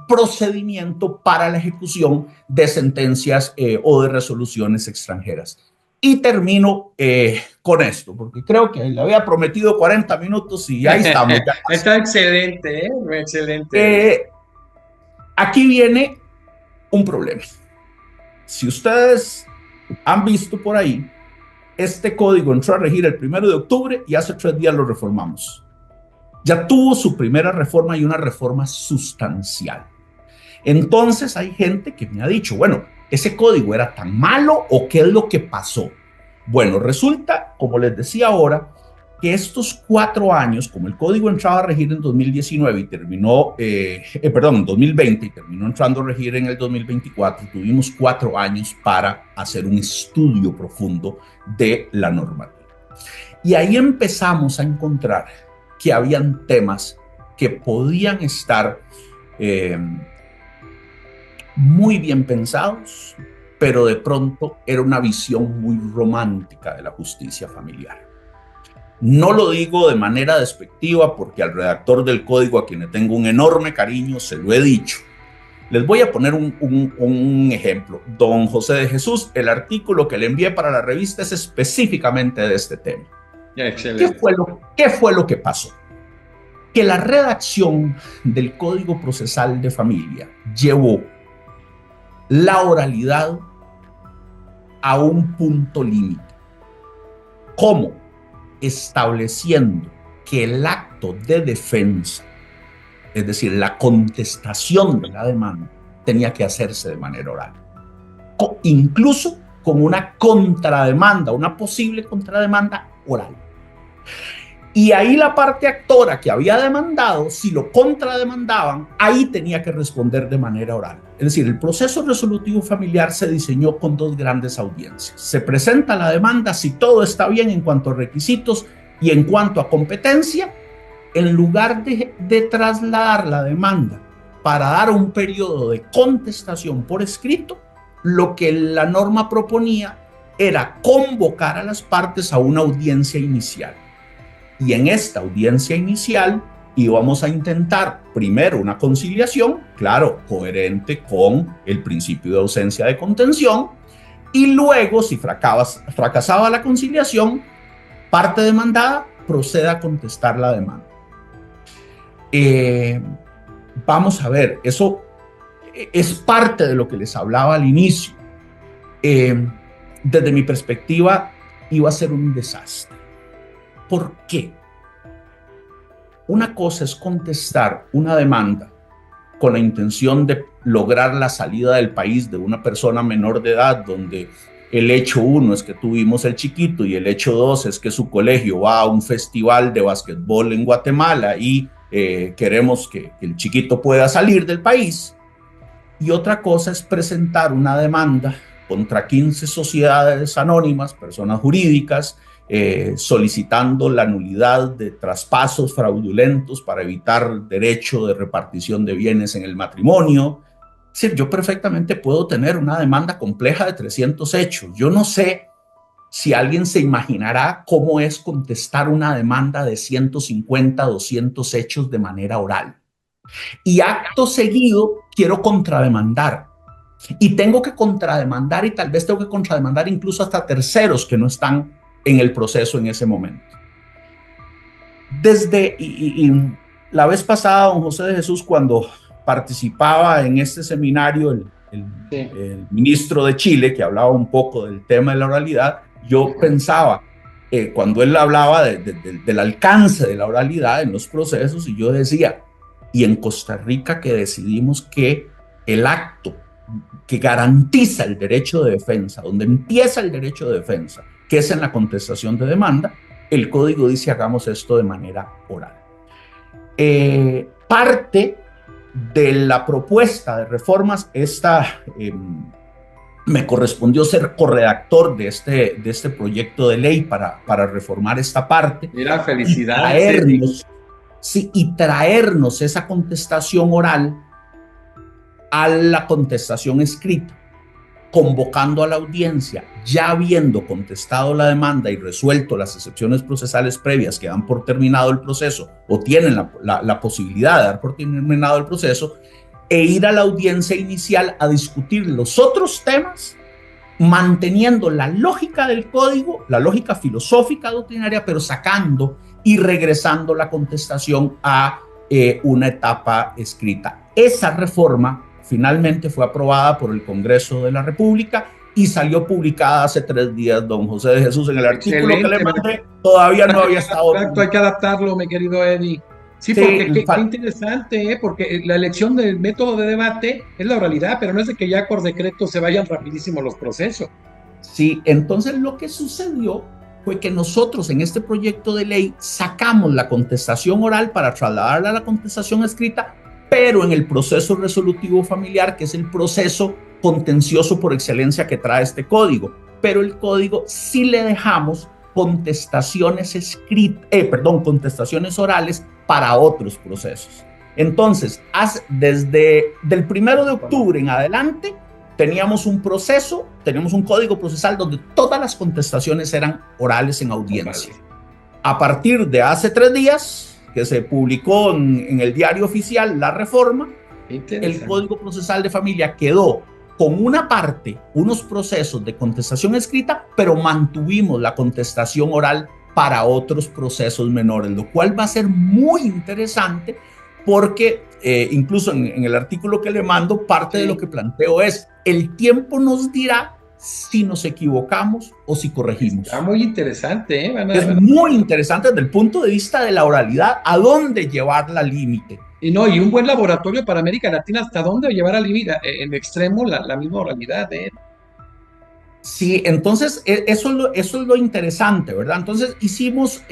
Speaker 2: procedimiento para la ejecución de sentencias o de resoluciones extranjeras. Y termino con esto, porque creo que le había prometido 40 minutos y ahí estamos.
Speaker 1: Está excelente, excelente.
Speaker 2: Aquí viene un problema. Si ustedes han visto por ahí, este código entró a regir el 1 de octubre y hace 3 días lo reformamos. Ya tuvo su primera reforma y una reforma sustancial. Entonces hay gente que me ha dicho, bueno, ¿ese código era tan malo o qué es lo que pasó? Bueno, resulta, como les decía ahora, que estos 4 años, como el código entraba a regir en 2019 y terminó, en 2020 y terminó entrando a regir en el 2024, tuvimos 4 años para hacer un estudio profundo de la normativa. Y ahí empezamos a encontrar que habían temas que podían estar muy bien pensados, pero de pronto era una visión muy romántica de la justicia familiar. No lo digo de manera despectiva porque al redactor del código, a quien le tengo un enorme cariño, se lo he dicho. Les voy a poner un ejemplo. Don José de Jesús, el artículo que le envié para la revista es específicamente de este tema.
Speaker 1: Excelente.
Speaker 2: ¿Qué fue lo que pasó? Que la redacción del Código Procesal de Familia llevó la oralidad a un punto límite. ¿Cómo? Estableciendo que el acto de defensa, es decir, la contestación de la demanda, tenía que hacerse de manera oral. Incluso con una contrademanda, una posible contrademanda oral. Y ahí la parte actora que había demandado, si lo contrademandaban, ahí tenía que responder de manera oral. Es decir, el proceso resolutivo familiar se diseñó con 2 grandes audiencias. Se presenta la demanda, si todo está bien en cuanto a requisitos y en cuanto a competencia, en lugar de trasladar la demanda para dar un periodo de contestación por escrito, lo que la norma proponía era convocar a las partes a una audiencia inicial. Y en esta audiencia inicial íbamos a intentar primero una conciliación, claro, coherente con el principio de ausencia de contención, y luego, si fracasaba la conciliación, parte demandada proceda a contestar la demanda. Vamos a ver, eso es parte de lo que les hablaba al inicio. Desde mi perspectiva, iba a ser un desastre. ¿Por qué? Una cosa es contestar una demanda con la intención de lograr la salida del país de una persona menor de edad, donde el hecho 1 es que tuvimos el chiquito y el hecho 2 es que su colegio va a un festival de básquetbol en Guatemala y queremos que el chiquito pueda salir del país. Y otra cosa es presentar una demanda contra 15 sociedades anónimas, personas jurídicas, solicitando la nulidad de traspasos fraudulentos para evitar derecho de repartición de bienes en el matrimonio. Es decir, yo perfectamente puedo tener una demanda compleja de 300 hechos. Yo no sé si alguien se imaginará cómo es contestar una demanda de 150, 200 hechos de manera oral. Y acto seguido quiero contrademandar. Y tengo que contrademandar y tal vez tengo que contrademandar incluso hasta terceros que no están en el proceso en ese momento. Y la vez pasada, don José de Jesús, cuando participaba en este seminario, el ministro de Chile, que hablaba un poco del tema de la oralidad, yo pensaba, cuando él hablaba del alcance de la oralidad en los procesos, y yo decía, y en Costa Rica que decidimos que el acto que garantiza el derecho de defensa, donde empieza el derecho de defensa, que es en la contestación de demanda, el código dice hagamos esto de manera oral. Parte de la propuesta de reformas, me correspondió ser corredactor de este proyecto de ley para reformar esta parte.
Speaker 1: Mira, felicidades.
Speaker 2: Y traernos esa contestación oral a la contestación escrita, convocando a la audiencia, ya habiendo contestado la demanda y resuelto las excepciones procesales previas que dan por terminado el proceso o tienen la posibilidad de dar por terminado el proceso, e ir a la audiencia inicial a discutir los otros temas, manteniendo la lógica del código, la lógica filosófica doctrinaria, pero sacando y regresando la contestación a una etapa escrita. Esa reforma finalmente fue aprobada por el Congreso de la República y salió publicada hace 3 días, don José de Jesús, en el artículo que le mandé. Todavía no había estado.
Speaker 1: Exacto, hay que adaptarlo, mi querido Eddie. Sí,
Speaker 2: Sí,
Speaker 1: porque qué interesante, ¿eh? Porque la elección del método de debate es la oralidad, pero no es de que ya por decreto se vayan rapidísimo los procesos.
Speaker 2: sí, entonces lo que sucedió fue que nosotros en este proyecto de ley sacamos la contestación oral para trasladarla a la contestación escrita, pero en el proceso resolutivo familiar, que es el proceso contencioso por excelencia que trae este código. Pero el código sí le dejamos contestaciones contestaciones orales para otros procesos. Entonces, desde el 1 de octubre en adelante, teníamos un proceso, teníamos un código procesal donde todas las contestaciones eran orales en audiencia. A partir de hace 3 días, que se publicó en el diario oficial la reforma, el Código Procesal de Familia quedó con una parte, unos procesos de contestación escrita, pero mantuvimos la contestación oral para otros procesos menores, lo cual va a ser muy interesante porque incluso en el artículo que le mando, parte de lo que planteo es, el tiempo nos dirá si nos equivocamos o si corregimos.
Speaker 1: Está muy interesante, ¿eh?
Speaker 2: Es muy interesante desde el punto de vista de la oralidad, a dónde llevarla al límite.
Speaker 1: Y no, y un buen laboratorio para América Latina, ¿hasta dónde llevar al límite? En extremo la misma oralidad, ¿eh?
Speaker 2: Sí, entonces eso es lo interesante, ¿verdad? Entonces hicimos,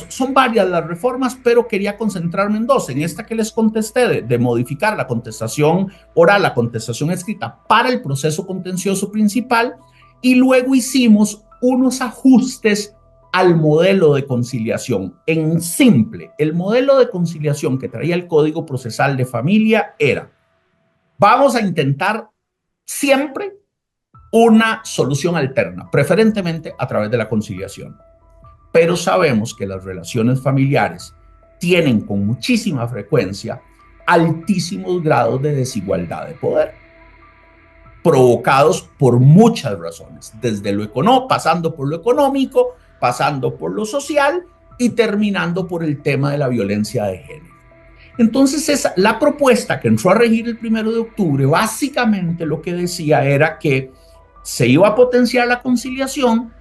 Speaker 2: son varias las reformas, pero quería concentrarme en dos. En esta que les contesté de modificar la contestación oral, la contestación escrita para el proceso contencioso principal, y luego hicimos unos ajustes al modelo de conciliación. En simple, el modelo de conciliación que traía el Código Procesal de Familia era, vamos a intentar siempre una solución alterna, preferentemente a través de la conciliación. Pero sabemos que las relaciones familiares tienen con muchísima frecuencia altísimos grados de desigualdad de poder, provocados por muchas razones, desde lo económico, pasando por lo económico, pasando por lo social y terminando por el tema de la violencia de género. Entonces, la propuesta que entró a regir el 1 de octubre, básicamente lo que decía era que se iba a potenciar la conciliación,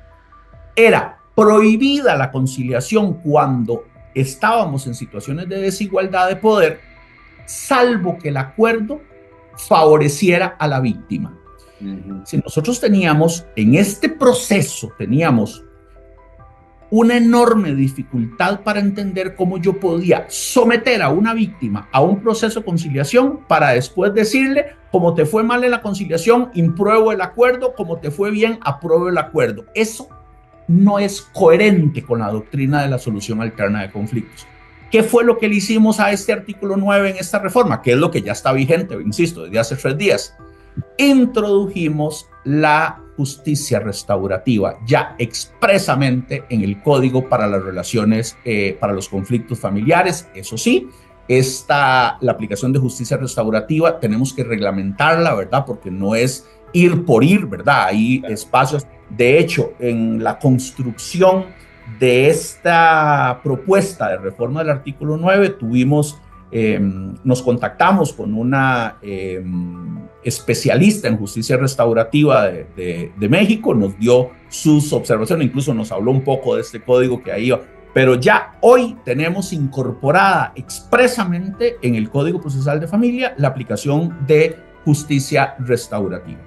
Speaker 2: era prohibida la conciliación cuando estábamos en situaciones de desigualdad de poder, salvo que el acuerdo favoreciera a la víctima. Si nosotros teníamos, en este proceso, teníamos una enorme dificultad para entender cómo yo podía someter a una víctima a un proceso de conciliación para después decirle, como te fue mal en la conciliación, impruebo el acuerdo, como te fue bien, apruebo el acuerdo. Eso no es coherente con la doctrina de la solución alterna de conflictos. ¿Qué fue lo que le hicimos a este artículo 9 en esta reforma? Que es lo que ya está vigente, insisto, desde hace 3 días. Introdujimos la justicia restaurativa ya expresamente en el Código para las relaciones, para los conflictos familiares. Eso sí, la aplicación de justicia restaurativa tenemos que reglamentarla, ¿verdad? Porque no es ir por ir, ¿verdad? Hay espacios. De hecho, en la construcción de esta propuesta de reforma del artículo 9, nos contactamos con una especialista en justicia restaurativa de México, nos dio sus observaciones, incluso nos habló un poco de este código que ahí iba, pero ya hoy tenemos incorporada expresamente en el Código Procesal de Familia la aplicación de justicia restaurativa.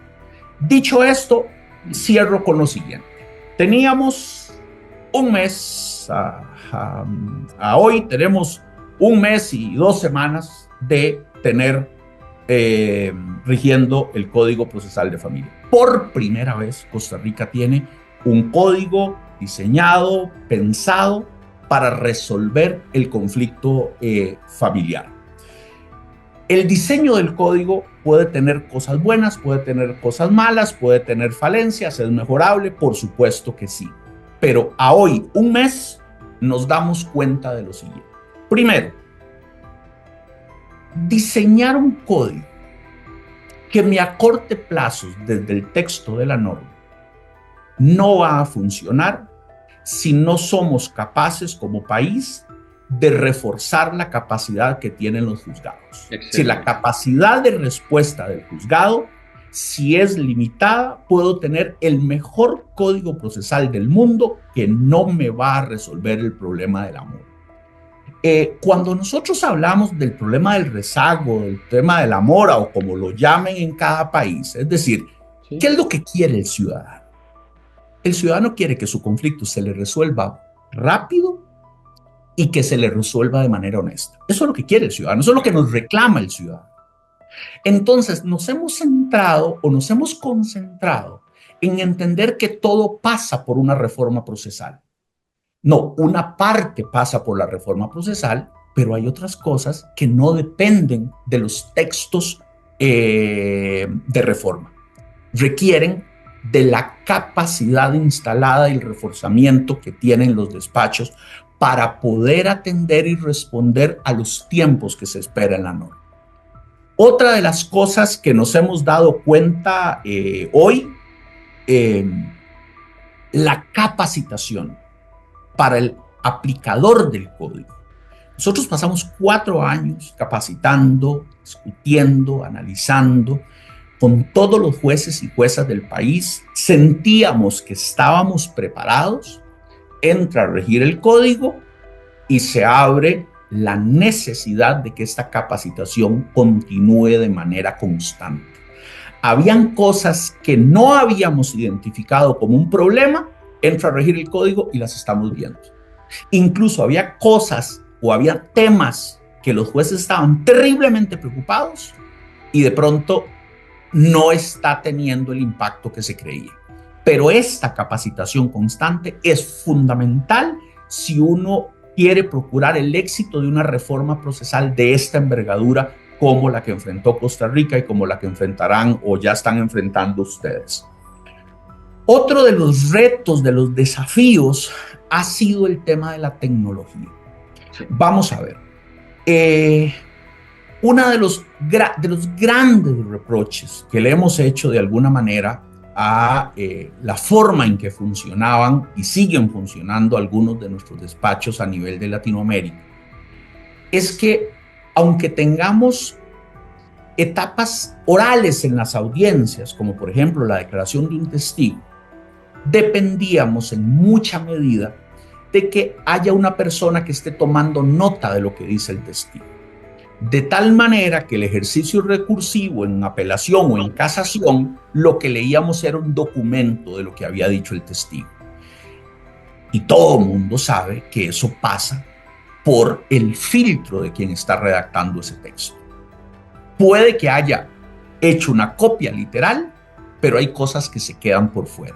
Speaker 2: Dicho esto, cierro con lo siguiente. Teníamos un mes, a hoy tenemos 1 mes y 2 semanas de tener rigiendo el Código Procesal de Familia. Por primera vez, Costa Rica tiene un código diseñado, pensado para resolver el conflicto familiar. El diseño del código puede tener cosas buenas, puede tener cosas malas, puede tener falencias, es mejorable, por supuesto que sí. Pero a hoy, 1 mes, nos damos cuenta de lo siguiente. Primero, diseñar un código que me acorte plazos desde el texto de la norma no va a funcionar si no somos capaces como país de reforzar la capacidad que tienen los juzgados. Si la capacidad de respuesta del juzgado, si es limitada, puedo tener el mejor código procesal del mundo que no me va a resolver el problema del amor. Cuando nosotros hablamos del problema del rezago, del tema de la mora o como lo llamen en cada país, es decir,
Speaker 1: Sí.
Speaker 2: ¿qué es lo que quiere el ciudadano? El ciudadano quiere que su conflicto se le resuelva rápido y que se le resuelva de manera honesta. Eso es lo que quiere el ciudadano, eso es lo que nos reclama el ciudadano. Entonces, nos hemos centrado o nos hemos concentrado en entender que todo pasa por una reforma procesal. No, una parte pasa por la reforma procesal, pero hay otras cosas que no dependen de los textos de reforma. Requieren de la capacidad instalada y el reforzamiento que tienen los despachos para poder atender y responder a los tiempos que se espera en la norma. Otra de las cosas que nos hemos dado cuenta hoy, eh, la capacitación para el aplicador del código. Nosotros pasamos 4 años capacitando, discutiendo, analizando con todos los jueces y juezas del país. Sentíamos que estábamos preparados, entra a regir el código y se abre la necesidad de que esta capacitación continúe de manera constante. Habían cosas que no habíamos identificado como un problema, entra a regir el código y las estamos viendo. Incluso había cosas o había temas que los jueces estaban terriblemente preocupados y de pronto no está teniendo el impacto que se creía. Pero esta capacitación constante es fundamental si uno quiere procurar el éxito de una reforma procesal de esta envergadura como la que enfrentó Costa Rica y como la que enfrentarán o ya están enfrentando ustedes. Otro de los retos, de los desafíos, ha sido el tema de la tecnología. Sí. Vamos a ver. Uno de los grandes reproches que le hemos hecho de alguna manera a la forma en que funcionaban y siguen funcionando algunos de nuestros despachos a nivel de Latinoamérica es que aunque tengamos etapas orales en las audiencias, como por ejemplo la declaración de un testigo, dependíamos en mucha medida de que haya una persona que esté tomando nota de lo que dice el testigo. De tal manera que el ejercicio recursivo en apelación o en casación, lo que leíamos era un documento de lo que había dicho el testigo. Y todo el mundo sabe que eso pasa por el filtro de quien está redactando ese texto. Puede que haya hecho una copia literal, pero hay cosas que se quedan por fuera.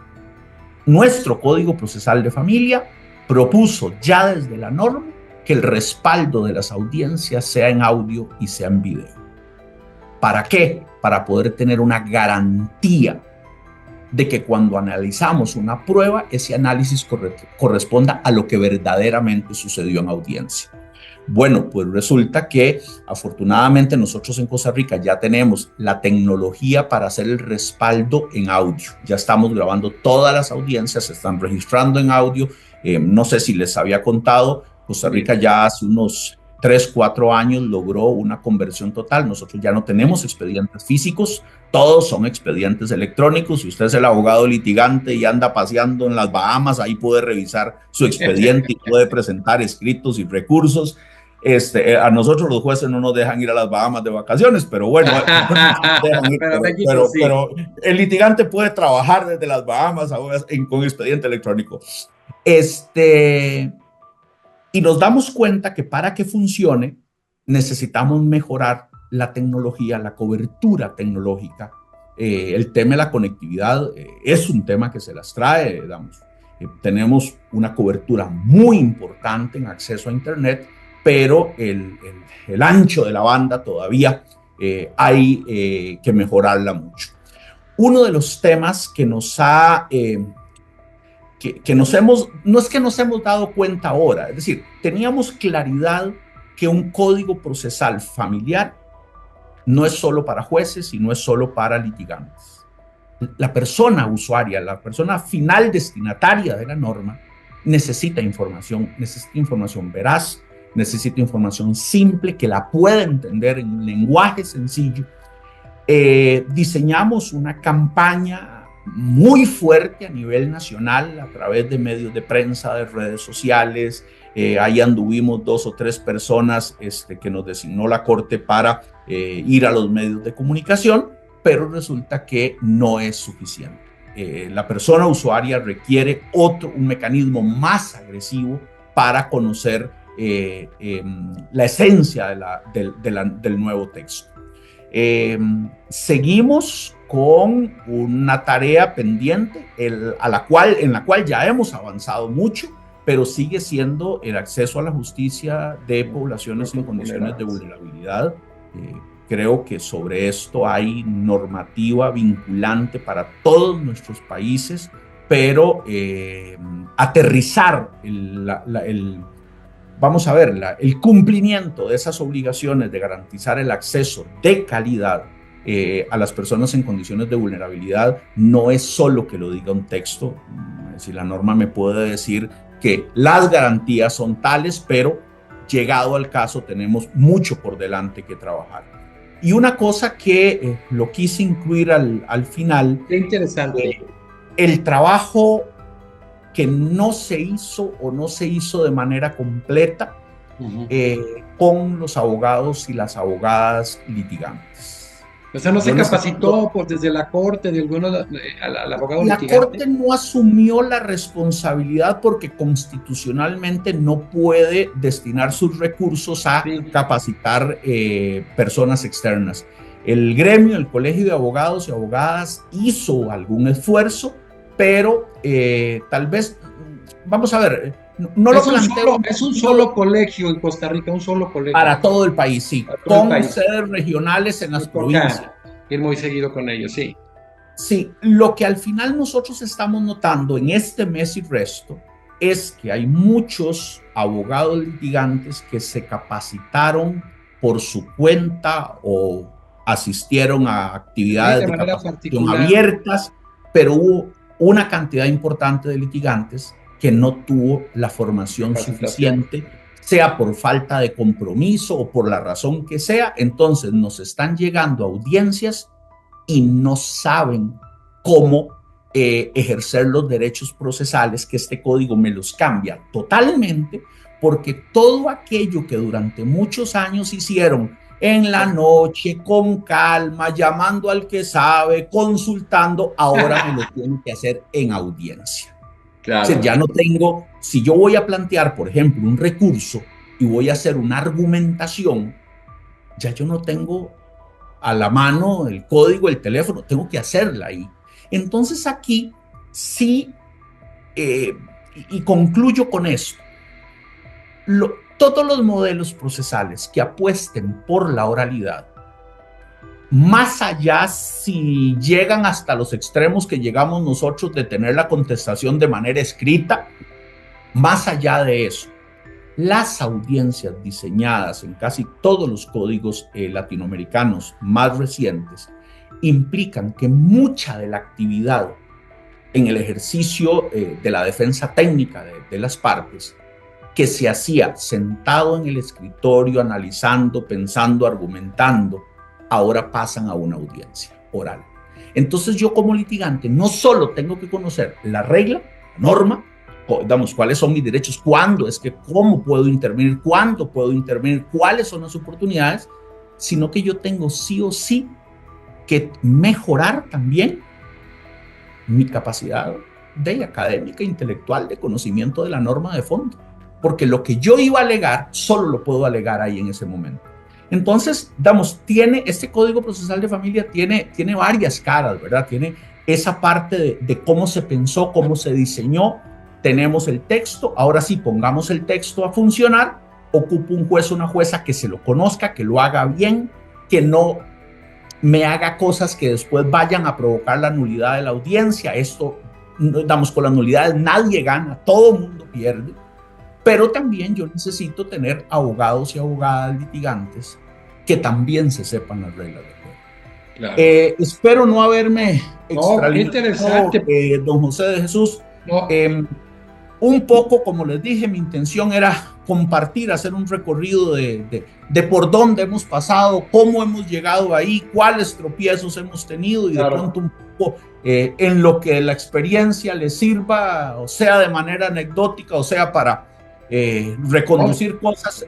Speaker 2: Nuestro Código Procesal de Familia propuso ya desde la norma que el respaldo de las audiencias sea en audio y sea en video. ¿Para qué? Para poder tener una garantía de que cuando analizamos una prueba, ese análisis corresponda a lo que verdaderamente sucedió en audiencia. Bueno, pues resulta que afortunadamente nosotros en Costa Rica ya tenemos la tecnología para hacer el respaldo en audio. Ya estamos grabando todas las audiencias, se están registrando en audio. No sé si les había contado, Costa Rica ya hace unos 3, 4 años logró una conversión total. Nosotros ya no tenemos expedientes físicos, todos son expedientes electrónicos. Si usted es el abogado litigante y anda paseando en las Bahamas, ahí puede revisar su expediente y puede presentar escritos y recursos. A nosotros los jueces no nos dejan ir a las Bahamas de vacaciones, pero bueno, pero el litigante puede trabajar desde las Bahamas con expediente electrónico. Y nos damos cuenta que para que funcione necesitamos mejorar la tecnología, la cobertura tecnológica. El tema de la conectividad es un tema que se las trae, digamos. Tenemos una cobertura muy importante en acceso a Internet, pero el ancho de la banda todavía hay que mejorarla mucho. Uno de los temas que nos ha... no es que nos hemos dado cuenta ahora, es decir, teníamos claridad que un código procesal familiar no es solo para jueces y no es solo para litigantes. La persona usuaria, la persona final destinataria de la norma necesita información veraz, necesita información simple que la pueda entender en un lenguaje sencillo. Diseñamos una campaña muy fuerte a nivel nacional a través de medios de prensa, de redes sociales, Ahí anduvimos 2 o 3 personas que nos designó la Corte para ir a los medios de comunicación, pero resulta que no es suficiente. La persona usuaria requiere un mecanismo más agresivo para conocer la esencia del nuevo texto. Seguimos con una tarea pendiente en la cual ya hemos avanzado mucho, pero sigue siendo el acceso a la justicia de poblaciones en condiciones de vulnerabilidad. Creo que sobre esto hay normativa vinculante para todos nuestros países, pero aterrizar vamos a ver, el cumplimiento de esas obligaciones de garantizar el acceso de calidad a las personas en condiciones de vulnerabilidad no es solo que lo diga un texto. Es decir, la norma me puede decir que las garantías son tales, pero llegado al caso tenemos mucho por delante que trabajar. Y una cosa que lo quise incluir al final.
Speaker 1: Qué interesante.
Speaker 2: El trabajo que no se hizo o no se hizo de manera completa con los abogados y las abogadas litigantes.
Speaker 1: O sea, no se capacitó pues, desde la Corte de alguno al abogado litigante.
Speaker 2: La Corte no asumió la responsabilidad porque constitucionalmente no puede destinar sus recursos a capacitar personas externas. El gremio, el Colegio de Abogados y Abogadas hizo algún esfuerzo, pero tal vez, vamos a ver, no lo planteo.
Speaker 1: Es un solo colegio en Costa Rica, un solo colegio.
Speaker 2: Para todo el país, sí, con sedes regionales en las provincias.
Speaker 1: Ir muy seguido con ellos, sí.
Speaker 2: Sí, lo que al final nosotros estamos notando en este mes y resto es que hay muchos abogados litigantes que se capacitaron por su cuenta o asistieron a actividades de capacitación abiertas, pero hubo una cantidad importante de litigantes que no tuvo la formación suficiente, sea por falta de compromiso o por la razón que sea. Entonces nos están llegando audiencias y no saben cómo ejercer los derechos procesales, que este código me los cambia totalmente, porque todo aquello que durante muchos años hicieron en la noche, con calma, llamando al que sabe, consultando, ahora me lo tienen que hacer en audiencia. Claro. O sea, ya no tengo, si yo voy a plantear, por ejemplo, un recurso y voy a hacer una argumentación, ya yo no tengo a la mano el código, el teléfono, tengo que hacerla ahí. Entonces aquí sí, y concluyo con esto, todos los modelos procesales que apuesten por la oralidad, más allá si llegan hasta los extremos que llegamos nosotros de tener la contestación de manera escrita, más allá de eso, las audiencias diseñadas en casi todos los códigos latinoamericanos más recientes implican que mucha de la actividad en el ejercicio de la defensa técnica de las partes, que se hacía sentado en el escritorio, analizando, pensando, argumentando, ahora pasan a una audiencia oral. Entonces yo como litigante no solo tengo que conocer la regla, la norma, digamos, cuáles son mis derechos, cómo puedo intervenir, cuándo puedo intervenir, cuáles son las oportunidades, sino que yo tengo sí o sí que mejorar también mi capacidad de académica, intelectual, de conocimiento de la norma de fondo, porque lo que yo iba a alegar, solo lo puedo alegar ahí en ese momento. Entonces, este Código Procesal de Familia tiene varias caras, ¿verdad? Tiene esa parte de cómo se pensó, cómo se diseñó. Tenemos el texto, ahora sí, pongamos el texto a funcionar, ocupa un juez o una jueza que se lo conozca, que lo haga bien, que no me haga cosas que después vayan a provocar la nulidad de la audiencia. Esto, con las nulidades nadie gana, todo el mundo pierde. Pero también yo necesito tener abogados y abogadas litigantes que también se sepan las reglas del juego. Claro. Espero no haberme extralimitado, don José de Jesús. No. Un poco, como les dije, mi intención era compartir, hacer un recorrido de por dónde hemos pasado, cómo hemos llegado ahí, cuáles tropiezos hemos tenido y de pronto un poco en lo que la experiencia les sirva, o sea de manera anecdótica, o sea para reconducir cosas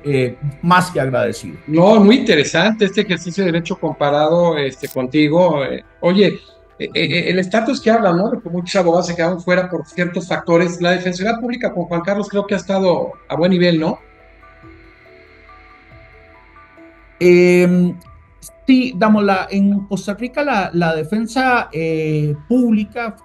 Speaker 2: más que agradecido.
Speaker 1: No, muy interesante este ejercicio de derecho comparado contigo. Oye, el estatus que habla, ¿no? De que muchos abogados se quedaron fuera por ciertos factores. La Defensoría Pública con Juan Carlos creo que ha estado a buen nivel, ¿no?
Speaker 2: Sí, en Costa Rica la defensa pública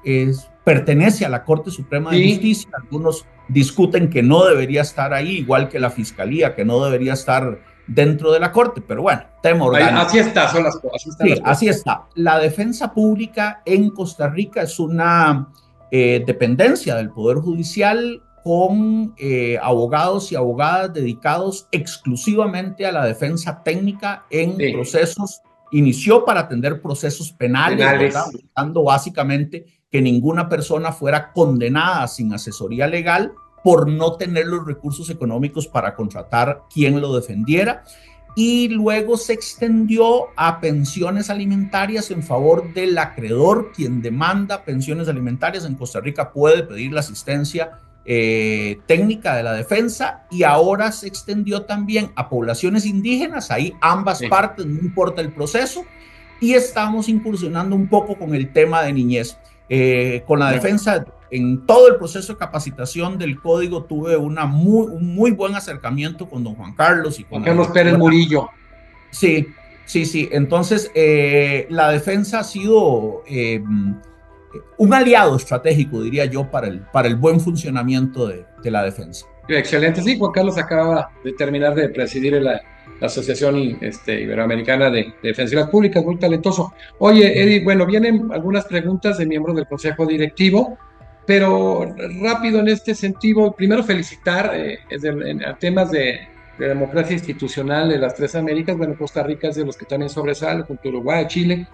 Speaker 2: pertenece a la Corte Suprema de Justicia. Algunos discuten que no debería estar ahí, igual que la Fiscalía, que no debería estar dentro de la Corte, pero bueno, tema orgánico.
Speaker 1: Así está, son las cosas.
Speaker 2: Sí, así está. La defensa pública en Costa Rica es una dependencia del Poder Judicial con abogados y abogadas dedicados exclusivamente a la defensa técnica en procesos. Inició para atender procesos penales. Buscando básicamente que ninguna persona fuera condenada sin asesoría legal por no tener los recursos económicos para contratar quien lo defendiera. Y luego se extendió a pensiones alimentarias en favor del acreedor. Quien demanda pensiones alimentarias en Costa Rica puede pedir la asistencia técnica de la defensa, y ahora se extendió también a poblaciones indígenas. Ahí ambas partes, no importa el proceso, y estamos incursionando un poco con el tema de niñez. Con la defensa, en todo el proceso de capacitación del código tuve un muy buen acercamiento con don Juan Carlos y con
Speaker 1: Carlos Pérez Murillo.
Speaker 2: Sí. Entonces, la defensa ha sido un aliado estratégico, diría yo, para el buen funcionamiento de la defensa.
Speaker 1: Excelente. Sí, Juan Carlos acaba de terminar de presidir la Asociación Iberoamericana de Defensorías Públicas, muy talentoso. Oye, Eddie, bueno, vienen algunas preguntas de miembros del Consejo Directivo, pero rápido en este sentido, primero felicitar a temas de democracia institucional de las tres Américas. Bueno, Costa Rica es de los que también sobresale, junto a Uruguay, Chile,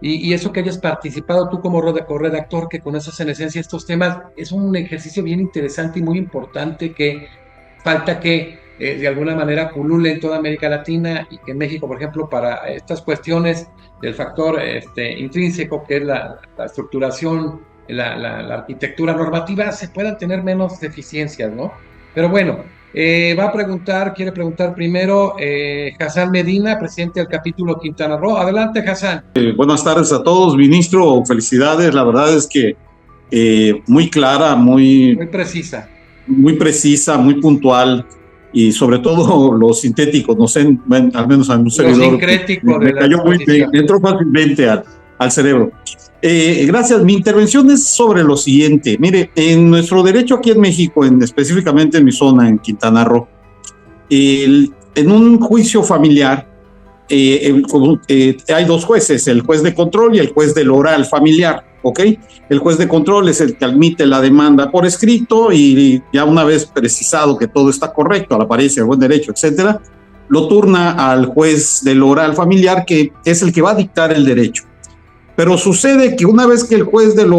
Speaker 1: y eso que hayas participado tú como corredactor, que conoces en esencia estos temas, es un ejercicio bien interesante y muy importante, que falta que de alguna manera pulule en toda América Latina, y que en México, por ejemplo, para estas cuestiones del factor intrínseco, que es la estructuración, la arquitectura normativa, se puedan tener menos deficiencias, ¿no? Pero bueno, quiere preguntar primero Hassan Medina, presidente del capítulo Quintana Roo. Adelante, Hassan.
Speaker 3: Buenas tardes a todos, ministro, felicidades. La verdad es que muy clara, muy precisa, muy puntual, y sobre todo lo sintético, no sé, al menos a un servidor.
Speaker 1: Lo sincrético
Speaker 3: me cayó muy bien, entró fácilmente al cerebro. Gracias. Mi intervención es sobre lo siguiente. Mire, en nuestro derecho aquí en México, específicamente en mi zona, en Quintana Roo, en un juicio familiar hay dos jueces, el juez de control y el juez del oral familiar, ¿ok? El juez de control es el que admite la demanda por escrito, y ya una vez precisado que todo está correcto, a la apariencia, el buen derecho, etcétera, lo turna al juez del oral familiar, que es el que va a dictar el derecho. Pero sucede que una vez que el juez del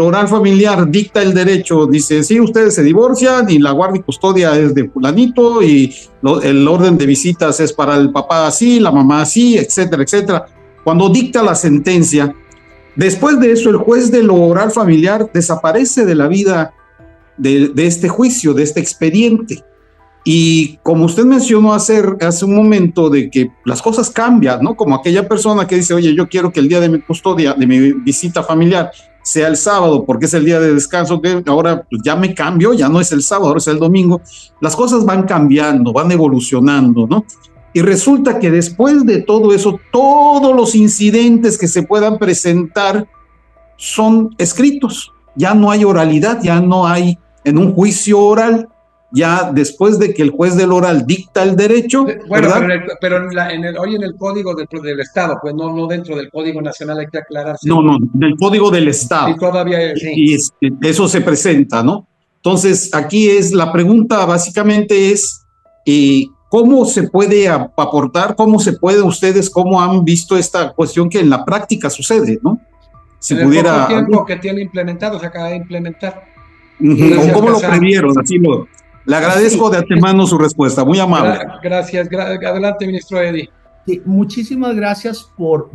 Speaker 3: oral familiar dicta el derecho, dice, sí, ustedes se divorcian y la guardia y custodia es de fulanito, y el orden de visitas es para el papá así, la mamá así, etcétera, etcétera. Cuando dicta la sentencia, después de eso el juez del oral familiar desaparece de la vida de este juicio, de este expediente. Y como usted mencionó hace un momento, de que las cosas cambian, ¿no? Como aquella persona que dice, oye, yo quiero que el día de mi custodia, de mi visita familiar, sea el sábado, porque es el día de descanso, que ahora pues, ya me cambio, ya no es el sábado, ahora es el domingo. Las cosas van cambiando, van evolucionando, ¿no? Y resulta que después de todo eso, todos los incidentes que se puedan presentar son escritos. Ya no hay oralidad, ya no hay en un juicio oral. Ya después de que el juez del oral dicta el derecho.
Speaker 1: Bueno, pero hoy en el código del Estado, pues no dentro del Código Nacional, hay que aclararse.
Speaker 3: No, del código del Estado.
Speaker 1: Y todavía sí.
Speaker 3: Y eso se presenta, ¿no? Entonces, aquí la pregunta básicamente es, ¿cómo se puede aportar, cómo han visto esta cuestión que en la práctica sucede, ¿no?
Speaker 1: Si en el poco tiempo que tiene implementado, se acaba de implementar.
Speaker 3: ¿O cómo lo previeron? Le agradezco de antemano su respuesta, muy amable.
Speaker 1: Gracias. Adelante, ministro Eddie.
Speaker 2: Sí, muchísimas gracias por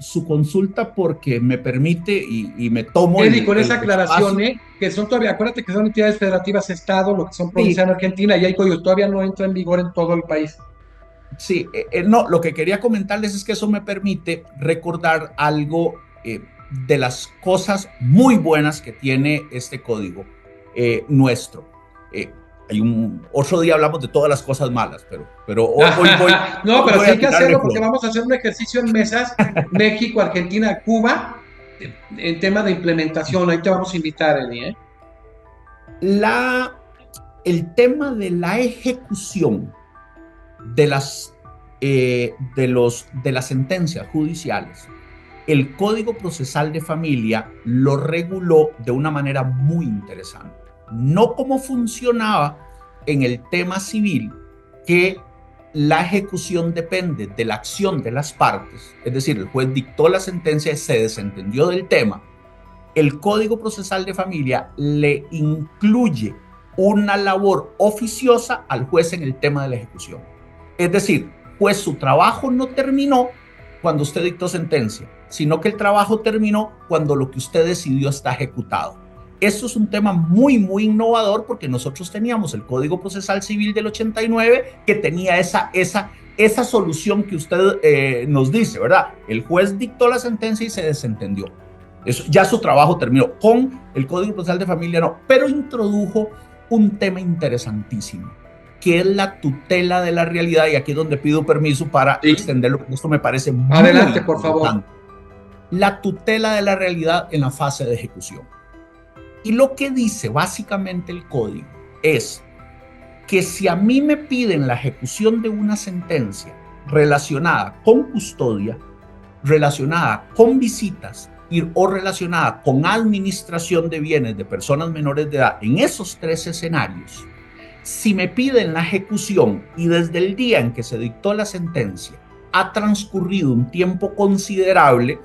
Speaker 2: su consulta, porque me permite y me tomo
Speaker 1: Eddie, con esa aclaración,
Speaker 2: espacio.
Speaker 1: que son todavía, acuérdate que son entidades federativas Estado, lo que son
Speaker 2: Sí,
Speaker 1: provincias en Argentina, y hay código todavía no entra en vigor en todo el país.
Speaker 2: sí, no, lo que quería comentarles es que eso me permite recordar algo de las cosas muy buenas que tiene este código nuestro. Eh, otro día hablamos de todas las cosas malas, pero
Speaker 1: No,
Speaker 2: hoy
Speaker 1: pero
Speaker 2: voy
Speaker 1: sí
Speaker 2: a
Speaker 1: hay que
Speaker 2: tirarle
Speaker 1: hacerlo porque
Speaker 2: flor.
Speaker 1: vamos a hacer un ejercicio en mesas, México, Argentina, Cuba, en tema de implementación. Ahí te vamos a invitar, Eddie, ¿eh?
Speaker 2: La, el tema de la ejecución de de las sentencias judiciales, el Código Procesal de Familia lo reguló de una manera muy interesante. No como funcionaba en el tema civil, que la ejecución depende de la acción de las partes, es decir, el juez dictó la sentencia y se desentendió del tema. El Código Procesal de Familia le incluye una labor oficiosa al juez en el tema de la ejecución. Es decir, pues su trabajo no terminó cuando usted dictó sentencia, sino que el trabajo terminó cuando lo que usted decidió está ejecutado. Esto es un tema muy, muy innovador, porque nosotros teníamos el Código Procesal Civil del 89 que tenía esa solución que usted nos dice, ¿verdad? El juez dictó la sentencia y se desentendió. Eso, ya su trabajo terminó. Con el Código Procesal de Familia no, pero introdujo un tema interesantísimo, que es la tutela de la realidad, y aquí es donde pido permiso para
Speaker 1: Sí.
Speaker 2: extenderlo, porque esto me parece muy
Speaker 1: Adelante, por favor.
Speaker 2: La tutela de la realidad en la fase de ejecución. Y lo que dice básicamente el código es que si a mí me piden la ejecución de una sentencia relacionada con custodia, relacionada con visitas o relacionada con administración de bienes de personas menores de edad, en esos tres escenarios, si me piden la ejecución y desde el día en que se dictó la sentencia ha transcurrido un tiempo considerable,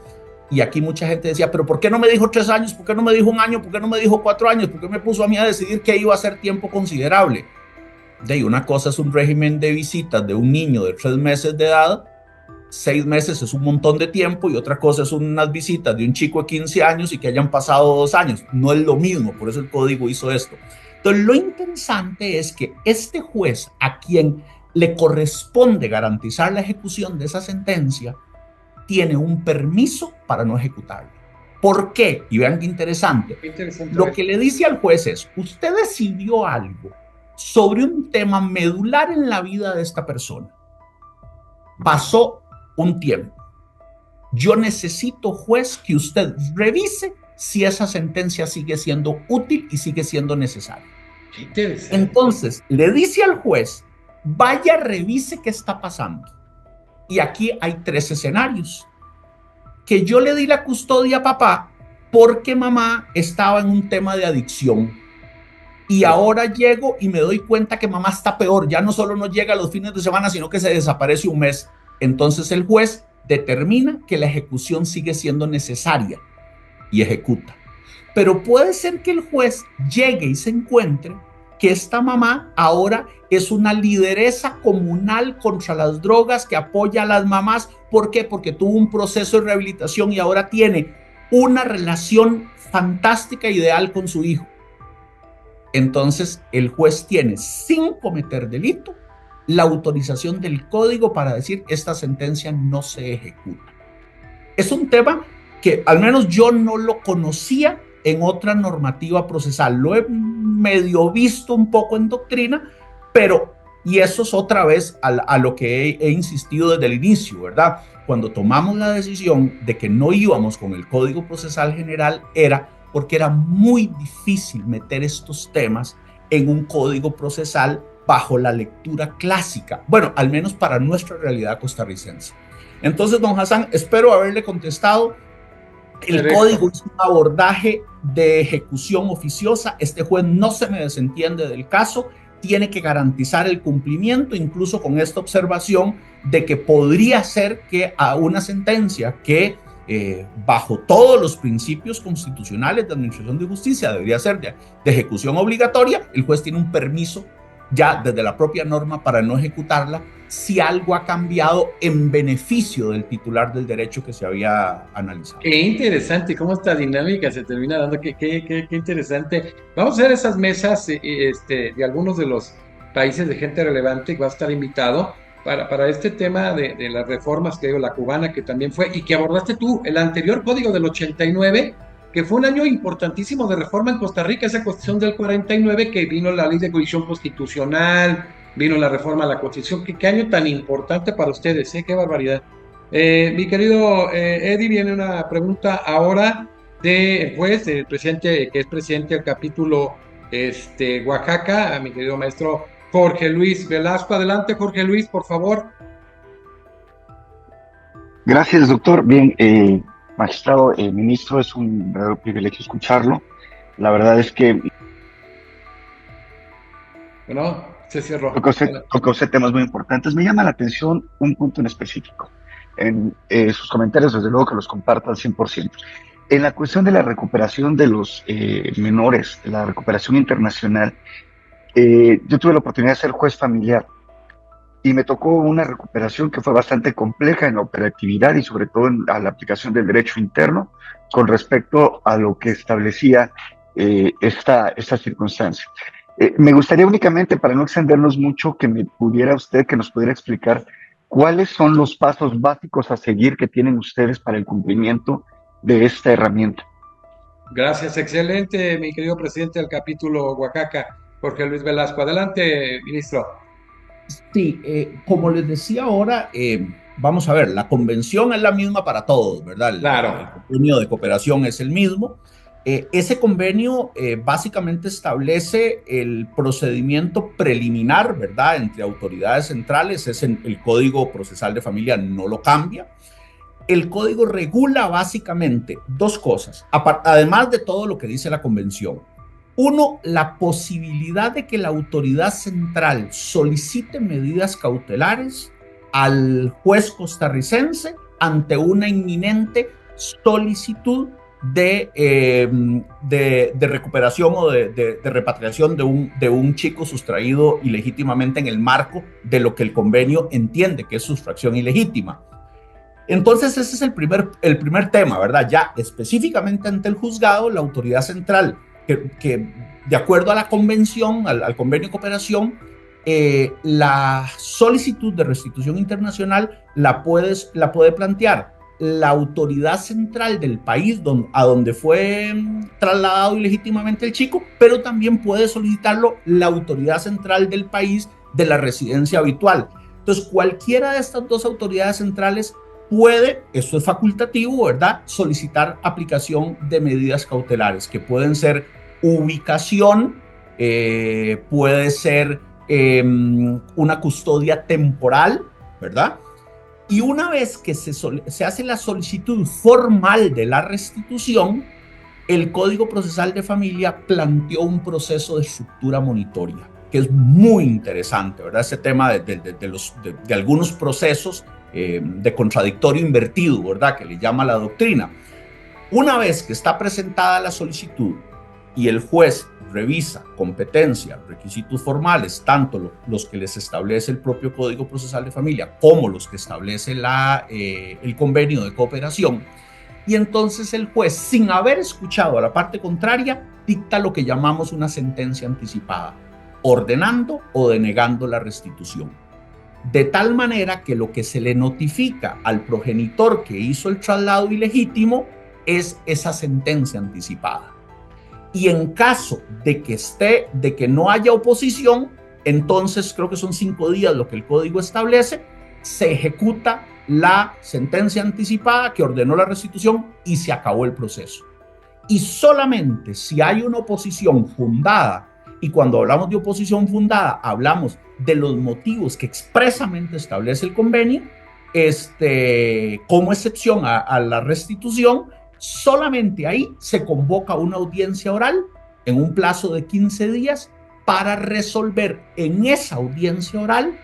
Speaker 2: y aquí mucha gente decía, pero ¿por qué no me dijo 3 años? ¿Por qué no me dijo 1 año? ¿Por qué no me dijo 4 años? ¿Por qué me puso a mí a decidir qué iba a ser tiempo considerable? De una cosa es un régimen de visitas de un niño de 3 meses de edad, 6 meses es un montón de tiempo, y otra cosa es unas visitas de un chico de 15 años y que hayan pasado 2 años. No es lo mismo, por eso el código hizo esto. Entonces, lo interesante es que este juez, a quien le corresponde garantizar la ejecución de esa sentencia, tiene un permiso para no ejecutarla. ¿Por qué? Y vean qué interesante. Lo que le dice al juez es, usted decidió algo sobre un tema medular en la vida de esta persona. Pasó un tiempo. Yo necesito, juez, que usted revise si esa sentencia sigue siendo útil y sigue siendo necesaria. Entonces, le dice al juez, vaya, revise qué está pasando. Y aquí hay 3 escenarios. Que yo le di la custodia a papá porque mamá estaba en un tema de adicción. Y ahora llego y me doy cuenta que mamá está peor. Ya no solo no llega a los fines de semana, sino que se desaparece un mes. Entonces el juez determina que la ejecución sigue siendo necesaria y ejecuta. Pero puede ser que el juez llegue y se encuentre que esta mamá ahora es una lideresa comunal contra las drogas que apoya a las mamás. ¿Por qué? Porque tuvo un proceso de rehabilitación y ahora tiene una relación fantástica, ideal con su hijo. Entonces el juez tiene, sin cometer delito, la autorización del código para decir esta sentencia no se ejecuta. Es un tema que al menos yo no lo conocía en otra normativa procesal. Lo he medio visto un poco en doctrina, pero, y eso es otra vez a lo que he insistido desde el inicio, ¿verdad? Cuando tomamos la decisión de que no íbamos con el Código Procesal General, era porque era muy difícil meter estos temas en un código procesal bajo la lectura clásica, bueno, al menos para nuestra realidad costarricense. Entonces, don Hassan, espero haberle contestado. El código es un abordaje de ejecución oficiosa. Este juez no se me desentiende del caso, tiene que garantizar el cumplimiento, incluso con esta observación de que podría ser que a una sentencia que bajo todos los principios constitucionales de administración de justicia debería ser de ejecución obligatoria, el juez tiene un permiso ya desde la propia norma para no ejecutarla, si algo ha cambiado en beneficio del titular del derecho que se había analizado.
Speaker 1: Qué interesante, cómo esta dinámica se termina dando, qué interesante. Vamos a hacer esas mesas de algunos de los países de gente relevante que va a estar invitado para este tema de las reformas, que digo, la cubana que también fue, y que abordaste tú, el anterior código del 89, que fue un año importantísimo de reforma en Costa Rica, esa Constitución del 49, que vino la ley de coalición constitucional, vino la reforma a la Constitución. Qué año tan importante para ustedes, qué barbaridad. Mi querido Eddie, viene una pregunta ahora del juez, del presidente, que es presidente del capítulo Oaxaca, a mi querido maestro Jorge Luis Velasco. Adelante, Jorge Luis, por favor.
Speaker 4: Gracias, doctor. Bien, magistrado, ministro, es un verdadero privilegio escucharlo. La verdad es que...
Speaker 1: Bueno, se cerró.
Speaker 4: Toca usted temas muy importantes. Me llama la atención un punto en específico. En sus comentarios, desde luego que los comparto al 100%. En la cuestión de la recuperación de los menores, la recuperación internacional, yo tuve la oportunidad de ser juez familiar y me tocó una recuperación que fue bastante compleja en la operatividad y sobre todo en la aplicación del derecho interno con respecto a lo que establecía esta circunstancia. Me gustaría únicamente, para no extendernos mucho, que nos pudiera explicar cuáles son los pasos básicos a seguir que tienen ustedes para el cumplimiento de esta herramienta.
Speaker 1: Gracias, excelente, mi querido presidente del capítulo Oaxaca, Jorge Luis Velasco. Adelante, ministro.
Speaker 2: Sí, como les decía ahora, vamos a ver, la convención es la misma para todos, ¿verdad?
Speaker 1: Claro.
Speaker 2: El convenio de cooperación es el mismo. Ese convenio básicamente establece el procedimiento preliminar, ¿verdad?, entre autoridades centrales. El Código Procesal de Familia no lo cambia. El código regula básicamente dos cosas, además de todo lo que dice la convención. Uno, la posibilidad de que la autoridad central solicite medidas cautelares al juez costarricense ante una inminente solicitud de recuperación o de repatriación de un chico sustraído ilegítimamente en el marco de lo que el convenio entiende que es sustracción ilegítima. Entonces ese es el primer tema, ¿verdad? Ya específicamente ante el juzgado, la autoridad central, que de acuerdo a la convención, al convenio de cooperación, la solicitud de restitución internacional la puede plantear la autoridad central del país a donde fue trasladado ilegítimamente el chico, pero también puede solicitarlo la autoridad central del país de la residencia habitual. Entonces, cualquiera de estas dos autoridades centrales puede, esto es facultativo, ¿verdad?, solicitar aplicación de medidas cautelares, que pueden ser ubicación, puede ser una custodia temporal, ¿verdad? Y una vez que se hace la solicitud formal de la restitución, el Código Procesal de Familia planteó un proceso de estructura monitoria, que es muy interesante, ¿verdad? Ese tema de algunos procesos de contradictorio invertido, ¿verdad?, que le llama la doctrina. Una vez que está presentada la solicitud y el juez revisa competencia, requisitos formales, tanto los que les establece el propio Código Procesal de Familia como los que establece el convenio de cooperación, y entonces el juez, sin haber escuchado a la parte contraria, dicta lo que llamamos una sentencia anticipada, ordenando o denegando la restitución. De tal manera que lo que se le notifica al progenitor que hizo el traslado ilegítimo es esa sentencia anticipada. Y en caso de que no haya oposición, entonces creo que son 5 días lo que el código establece, se ejecuta la sentencia anticipada que ordenó la restitución y se acabó el proceso. Y solamente si hay una oposición fundada, y cuando hablamos de oposición fundada, hablamos de los motivos que expresamente establece el convenio, como excepción a la restitución, solamente ahí se convoca una audiencia oral en un plazo de 15 días para resolver en esa audiencia oral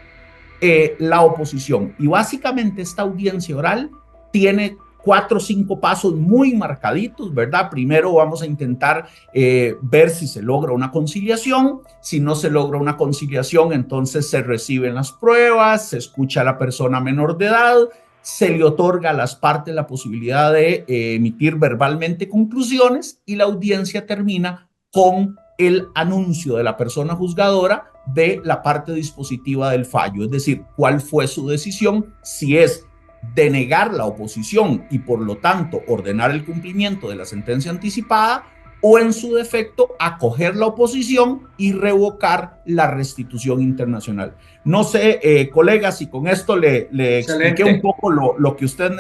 Speaker 2: la oposición. Y básicamente esta audiencia oral tiene 4 o 5 pasos muy marcaditos, ¿verdad? Primero vamos a intentar ver si se logra una conciliación. Si no se logra una conciliación, entonces se reciben las pruebas, se escucha a la persona menor de edad, se le otorga a las partes la posibilidad de emitir verbalmente conclusiones y la audiencia termina con el anuncio de la persona juzgadora de la parte dispositiva del fallo, es decir, cuál fue su decisión, si es denegar la oposición y por lo tanto ordenar el cumplimiento de la sentencia anticipada o en su defecto acoger la oposición y revocar la restitución internacional. No sé, colegas, si con esto le expliqué un poco lo que usted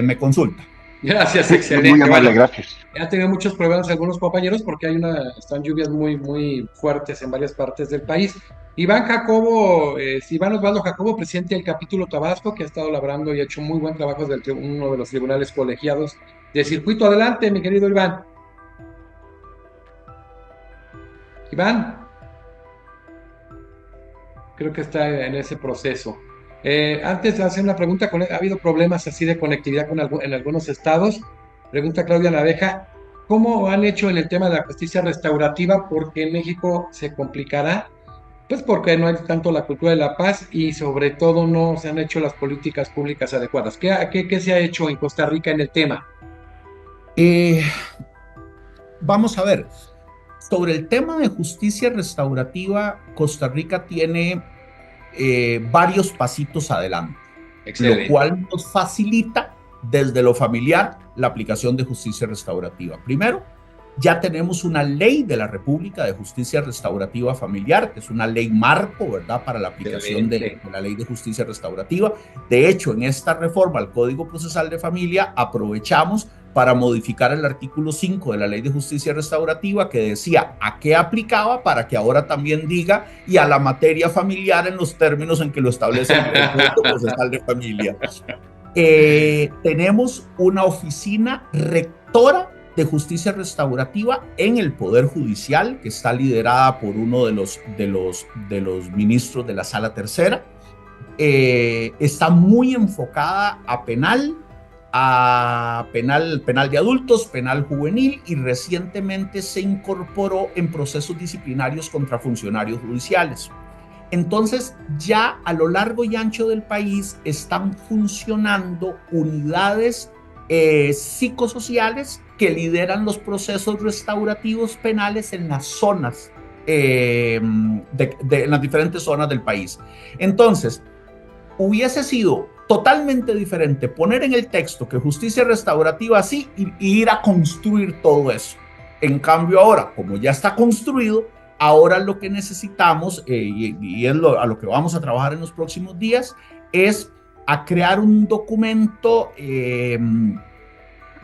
Speaker 2: me consulta.
Speaker 1: Gracias, excelente.
Speaker 4: Muy amable, gracias.
Speaker 1: Han tenido muchos problemas algunos compañeros porque están lluvias muy fuertes en varias partes del país. Iván Osvaldo Jacobo, presidente del capítulo Tabasco, que ha estado labrando y ha hecho muy buen trabajo desde uno de los tribunales colegiados de circuito. Adelante, mi querido Iván. Iván, creo que está en ese proceso. Antes de hacer una pregunta, ¿ha habido problemas así de conectividad en algunos estados? Pregunta Claudia Naveja, ¿cómo han hecho en el tema de la justicia restaurativa? Porque en México se complicará, pues porque no hay tanto la cultura de la paz y sobre todo no se han hecho las políticas públicas adecuadas. ¿Qué se ha hecho en Costa Rica en el tema?
Speaker 2: Vamos a ver, sobre el tema de justicia restaurativa, Costa Rica tiene varios pasitos adelante,
Speaker 1: Excelente.
Speaker 2: Lo cual nos facilita desde lo familiar la aplicación de justicia restaurativa. Primero, ya tenemos una ley de la República de Justicia Restaurativa Familiar, que es una ley marco, ¿verdad?, para la aplicación de la ley de justicia restaurativa. De hecho, en esta reforma al Código Procesal de Familia aprovechamos para modificar el artículo 5 de la Ley de Justicia Restaurativa que decía a qué aplicaba para que ahora también diga y a la materia familiar en los términos en que lo establece el Código Procesal de Familia. Tenemos una oficina rectora de justicia restaurativa en el Poder Judicial que está liderada por uno de los ministros de la Sala Tercera. Está muy enfocada a penal de adultos, penal juvenil y recientemente se incorporó en procesos disciplinarios contra funcionarios judiciales. Entonces ya a lo largo y ancho del país están funcionando unidades psicosociales que lideran los procesos restaurativos penales en las zonas, en las diferentes zonas del país. Entonces, hubiese sido totalmente diferente poner en el texto que justicia restaurativa así y ir a construir todo eso. En cambio ahora, como ya está construido, ahora lo que necesitamos, y es a lo que vamos a trabajar en los próximos días, es a crear un documento,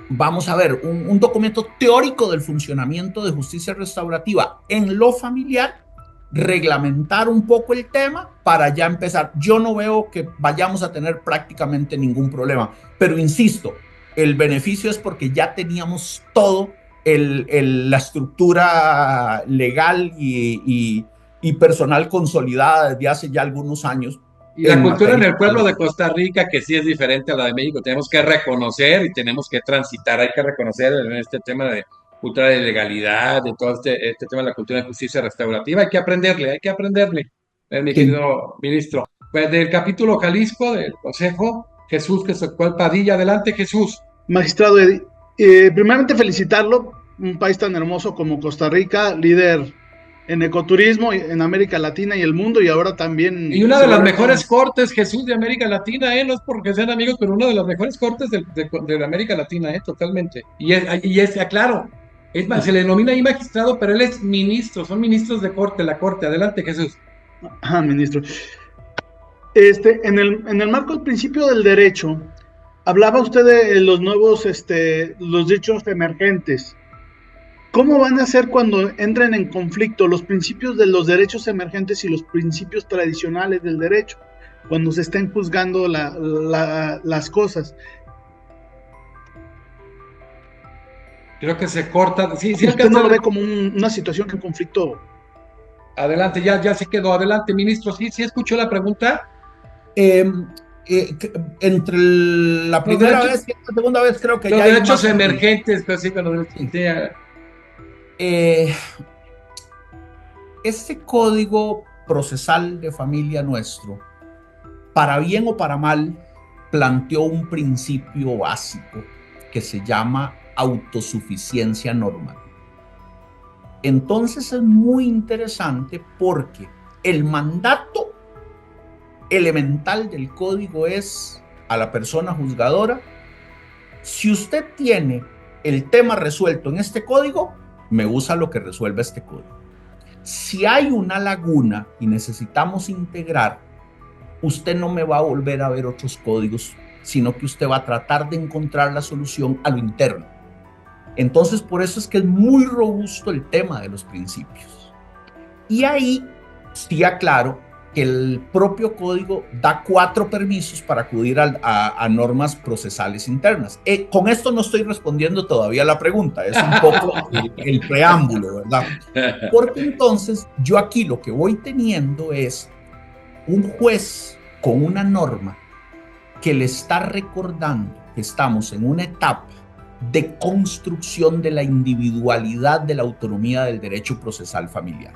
Speaker 2: vamos a ver, un documento teórico del funcionamiento de justicia restaurativa en lo familiar, reglamentar un poco el tema para ya empezar. Yo no veo que vayamos a tener prácticamente ningún problema, pero insisto, el beneficio es porque ya teníamos todo la estructura legal y personal consolidada desde hace ya algunos años.
Speaker 1: Y la cultura en el pueblo de Costa Rica, que sí es diferente a la de México, tenemos que reconocer y tenemos que transitar, hay que reconocer en este tema de cultura de legalidad, de todo este tema de la cultura de justicia restaurativa, hay que aprenderle, mi querido ministro. Pues del capítulo Jalisco, del Consejo, Jesús Quetzalcóatl Padilla, adelante Jesús.
Speaker 5: Magistrado Eddie, primeramente felicitarlo, un país tan hermoso como Costa Rica, líder en ecoturismo en América Latina y el mundo, y ahora también...
Speaker 1: Y una de las mejores cortes, Jesús, de América Latina, no es porque sean amigos, pero una de las mejores cortes de América Latina, totalmente. Y claro, es más, se le denomina ahí magistrado, pero él es ministro, son ministros de corte, la corte. Adelante, Jesús.
Speaker 5: Ministro. En el marco del principio del derecho, hablaba usted de los nuevos, los derechos emergentes. ¿Cómo van a ser cuando entren en conflicto los principios de los derechos emergentes y los principios tradicionales del derecho? Cuando se estén juzgando las cosas.
Speaker 1: Creo que se corta. Sí,
Speaker 5: ¿Usted no lo ve como una situación que conflicto?
Speaker 1: Adelante, ya se quedó. Adelante, ministro. Sí escuchó la pregunta.
Speaker 2: entre la primera vez y la segunda vez creo que
Speaker 1: los
Speaker 2: ya hay
Speaker 1: derechos
Speaker 2: más
Speaker 1: emergentes, pues sí, cuando
Speaker 2: este código procesal de familia nuestro, para bien o para mal, planteó un principio básico que se llama autosuficiencia normativa. Entonces es muy interesante porque el mandato elemental del código es a la persona juzgadora: si usted tiene el tema resuelto en este código, me usa lo que resuelve este código. Si hay una laguna y necesitamos integrar, usted no me va a volver a ver otros códigos, sino que usted va a tratar de encontrar la solución a lo interno. Entonces, por eso es que es muy robusto el tema de los principios. Y ahí sí aclaro que el propio código da 4 permisos para acudir a normas procesales internas. Con esto no estoy respondiendo todavía a la pregunta, es un poco el preámbulo, ¿verdad? Porque entonces yo aquí lo que voy teniendo es un juez con una norma que le está recordando que estamos en una etapa de construcción de la individualidad de la autonomía del derecho procesal familiar.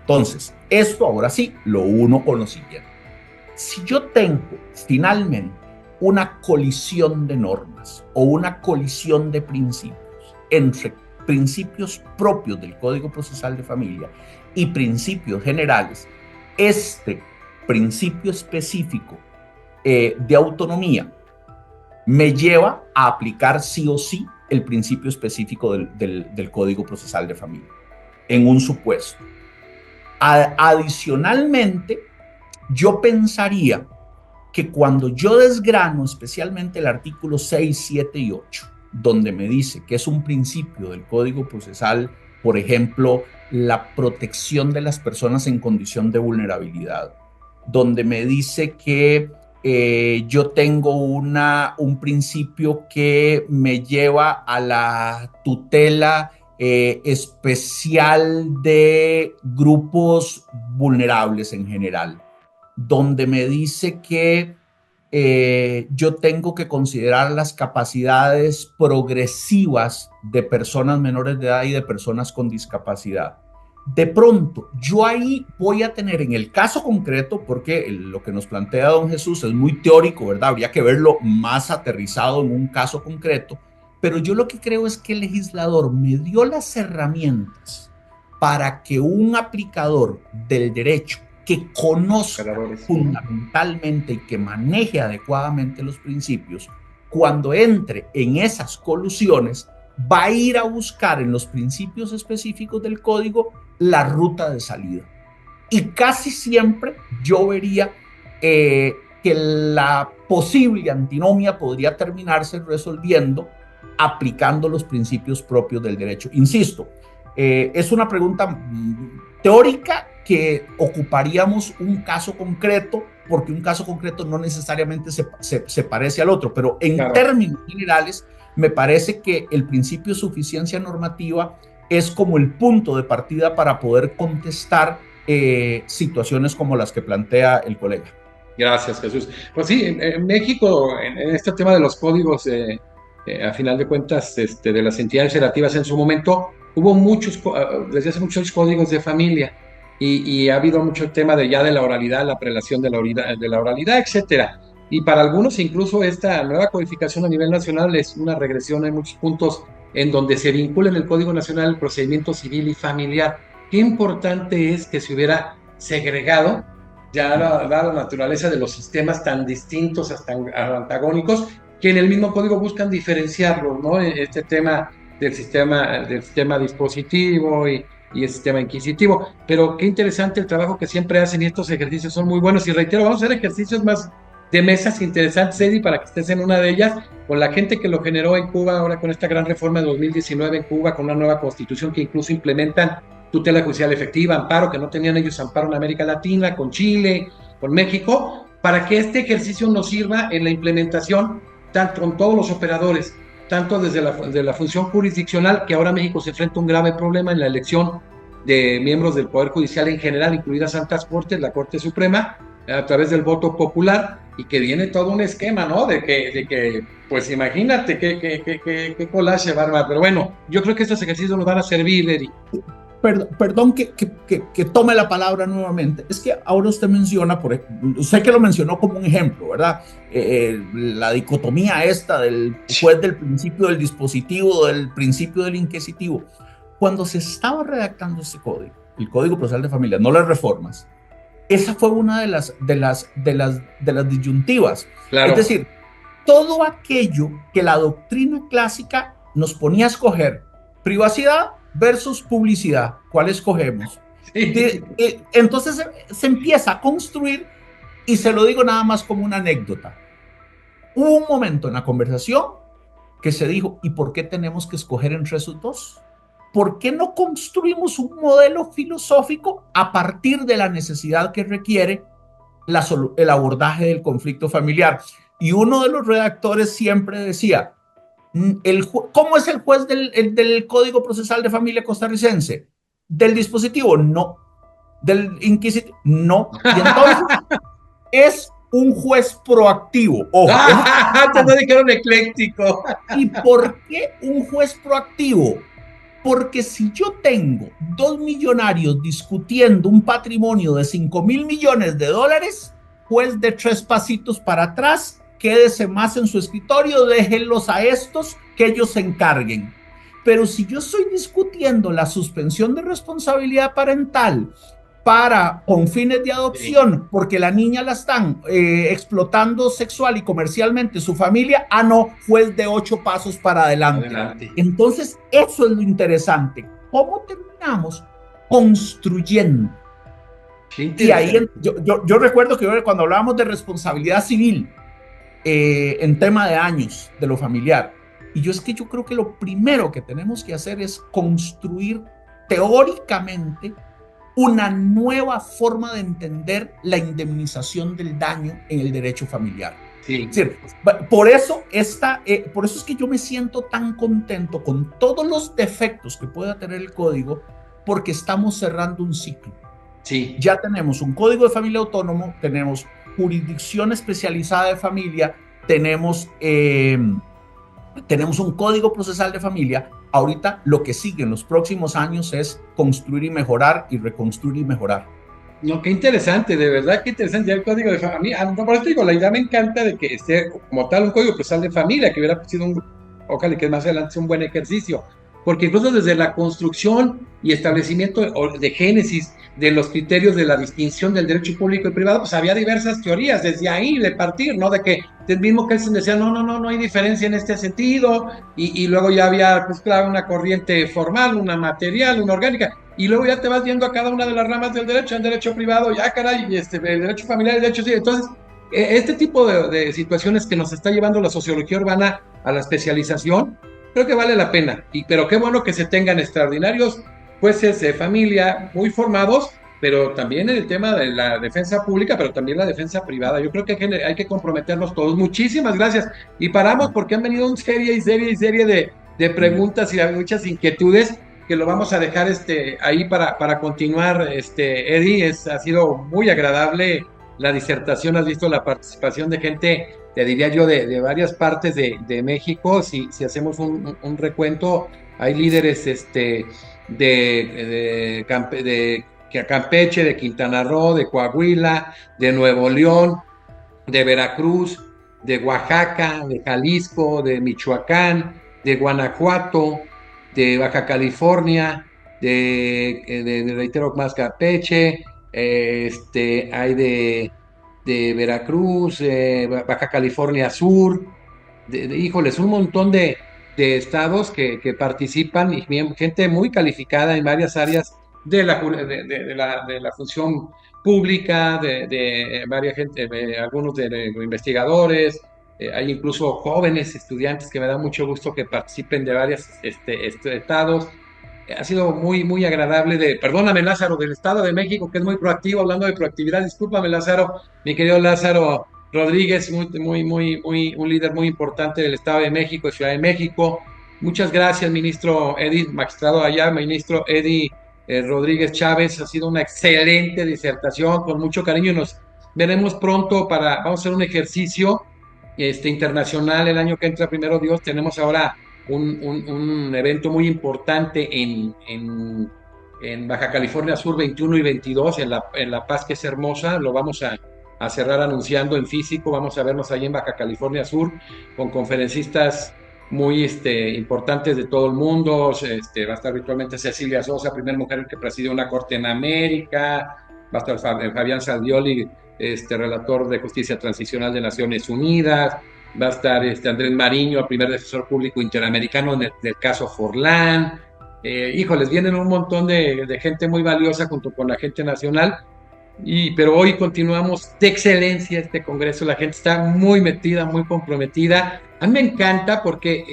Speaker 2: Entonces, esto ahora sí lo uno con lo siguiente. Si yo tengo finalmente una colisión de normas o una colisión de principios entre principios propios del Código Procesal de Familia y principios generales, este principio específico de autonomía me lleva a aplicar sí o sí el principio específico del Código Procesal de Familia en un supuesto. Adicionalmente, yo pensaría que cuando yo desgrano especialmente el artículo 6, 7 y 8, donde me dice que es un principio del Código Procesal, por ejemplo, la protección de las personas en condición de vulnerabilidad, donde me dice que yo tengo un principio que me lleva a la tutela especial de grupos vulnerables en general, donde me dice que yo tengo que considerar las capacidades progresivas de personas menores de edad y de personas con discapacidad. De pronto, yo ahí voy a tener en el caso concreto, porque lo que nos plantea don Jesús es muy teórico, ¿verdad? Habría que verlo más aterrizado en un caso concreto, pero yo lo que creo es que el legislador me dio las herramientas para que un aplicador del derecho que conozca fundamentalmente y que maneje adecuadamente los principios, cuando entre en esas colusiones, va a ir a buscar en los principios específicos del código la ruta de salida. Y casi siempre yo vería que la posible antinomia podría terminarse resolviendo aplicando los principios propios del derecho. Insisto, es una pregunta teórica que ocuparíamos un caso concreto, porque un caso concreto no necesariamente se parece al otro, pero en términos generales me parece que el principio de suficiencia normativa es como el punto de partida para poder contestar situaciones como las que plantea el colega.
Speaker 1: Gracias, Jesús. Pues sí, en México, en este tema de los códigos, a final de cuentas, de las entidades federativas en su momento, hubo desde hace muchos códigos de familia y ha habido mucho tema de la oralidad, la prelación de la oralidad, etcétera. Y para algunos incluso esta nueva codificación a nivel nacional es una regresión. Hay muchos puntos en donde se vincula en el Código Nacional el procedimiento civil y familiar. Qué importante es que se hubiera segregado, ya dada la naturaleza de los sistemas tan distintos, hasta antagónicos, que en el mismo código buscan diferenciarlos, ¿no? Este tema del sistema dispositivo y el sistema inquisitivo. Pero qué interesante el trabajo que siempre hacen, y estos ejercicios son muy buenos. Y reitero, vamos a hacer ejercicios más de mesas interesantes, Eddie, para que estés en una de ellas, con la gente que lo generó en Cuba, ahora con esta gran reforma de 2019 en Cuba, con una nueva constitución que incluso implementan tutela judicial efectiva, amparo, que no tenían ellos amparo en América Latina, con Chile, con México, para que este ejercicio nos sirva en la implementación, tanto con todos los operadores, tanto desde la función jurisdiccional, que ahora México se enfrenta a un grave problema en la elección de miembros del Poder Judicial en general, incluidas altas cortes, la Corte Suprema, a través del voto popular, y que viene todo un esquema, ¿no? De que pues imagínate qué collage va a armar. Pero bueno, yo creo que estos ejercicios nos van a servir, Eddie.
Speaker 2: Perdón que tome la palabra nuevamente. Es que ahora usted menciona, usted que lo mencionó como un ejemplo, ¿verdad? La dicotomía esta del juez del principio del dispositivo, del principio del inquisitivo. Cuando se estaba redactando este código, el Código Procesal de Familia, no las reformas, esa fue una de las disyuntivas.
Speaker 1: Claro.
Speaker 2: Es decir, todo aquello que la doctrina clásica nos ponía a escoger, privacidad versus publicidad, ¿cuál escogemos?
Speaker 1: Sí.
Speaker 2: Entonces se empieza a construir, y se lo digo nada más como una anécdota. Hubo un momento en la conversación que se dijo, ¿y por qué tenemos que escoger entre esos dos? ¿Por qué no construimos un modelo filosófico a partir de la necesidad que requiere el abordaje del conflicto familiar? Y uno de los redactores siempre decía, ¿cómo es el juez del Código Procesal de Familia costarricense? ¿Del dispositivo? No. ¿Del inquisitivo? No. Y entonces es un juez proactivo. Ojo.
Speaker 1: Te lo dijeron ecléctico.
Speaker 2: ¿Y por qué un juez proactivo? Porque si yo tengo 2 millonarios discutiendo un patrimonio de 5,000 millones de dólares, juez de 3 pasitos para atrás, quédese más en su escritorio, déjenlos a estos que ellos se encarguen. Pero si yo estoy discutiendo la suspensión de responsabilidad parental con fines de adopción, porque la niña la están explotando sexual y comercialmente su familia, no, juez de 8 pasos para adelante. Entonces, eso es lo interesante. ¿Cómo terminamos? Construyendo. Y ahí yo recuerdo que cuando hablábamos de responsabilidad civil, en tema de años, de lo familiar, y yo creo que lo primero que tenemos que hacer es construir teóricamente una nueva forma de entender la indemnización del daño en el derecho familiar.
Speaker 1: Sí.
Speaker 2: Es decir, por eso es que yo me siento tan contento con todos los defectos que pueda tener el código, porque estamos cerrando un ciclo.
Speaker 1: Sí.
Speaker 2: Ya tenemos un código de familia autónomo, tenemos jurisdicción especializada de familia, tenemos un código procesal de familia. Ahorita lo que sigue en los próximos años es construir y mejorar y reconstruir y mejorar.
Speaker 1: No, qué interesante, de verdad, qué interesante ya el código de familia. No, por eso digo, la idea me encanta de que esté como tal un código procesal de familia, que hubiera sido ojalá que más adelante sea un buen ejercicio, porque incluso desde la construcción y establecimiento de génesis de los criterios de la distinción del derecho público y privado, pues había diversas teorías desde ahí de partir, ¿no? De que del mismo Kelsen decía, no hay diferencia en este sentido, y luego ya había, pues claro, una corriente formal, una material, una orgánica, y luego ya te vas viendo a cada una de las ramas del derecho, el derecho privado, ya caray, el derecho familiar, el derecho civil. Entonces, este tipo de situaciones que nos está llevando la sociología urbana a la especialización, creo que vale la pena, pero qué bueno que se tengan extraordinarios jueces de familia muy formados, pero también en el tema de la defensa pública, pero también la defensa privada. Yo creo que hay que comprometernos todos. Muchísimas gracias. Y paramos porque han venido una serie de preguntas y muchas inquietudes que lo vamos a dejar ahí para continuar. Eddie, ha sido muy agradable la disertación, has visto la participación de gente, te diría yo, de varias partes de México. Si hacemos un recuento, hay líderes de Campeche, de Quintana Roo, de Coahuila, de Nuevo León, de Veracruz, de Oaxaca, de Jalisco, de Michoacán, de Guanajuato, de Baja California, reitero más, Campeche, hay de Veracruz, Baja California Sur, híjoles, un montón de estados que participan, y gente muy calificada en varias áreas de la función pública, de varias gente, algunos de investigadores, hay incluso jóvenes estudiantes que me da mucho gusto que participen de varios estados. Ha sido muy, muy agradable perdóname, Lázaro, del Estado de México, que es muy proactivo, hablando de proactividad, discúlpame, Lázaro, mi querido Lázaro Rodríguez, un líder muy importante del Estado de México, de Ciudad de México. Muchas gracias, ministro Eddie, magistrado allá, ministro Eddie Rodríguez Chávez. Ha sido una excelente disertación, con mucho cariño, veremos pronto vamos a hacer un ejercicio internacional el año que entra, primero Dios. Tenemos ahora un evento muy importante en Baja California Sur 21 y 22, en La Paz, que es hermosa. Lo vamos a cerrar anunciando en físico. Vamos a vernos ahí en Baja California Sur con conferencistas muy importantes de todo el mundo. Va a estar virtualmente Cecilia Sosa, primera mujer que preside una corte en América. Va a estar Fabián Saldioli, relator de justicia transicional de Naciones Unidas. Va a estar Andrés Mariño, el primer defensor público interamericano del caso Forlán. Híjoles, vienen un montón de gente muy valiosa junto con la gente nacional. Pero hoy continuamos de excelencia este congreso. La gente está muy metida, muy comprometida. A mí me encanta porque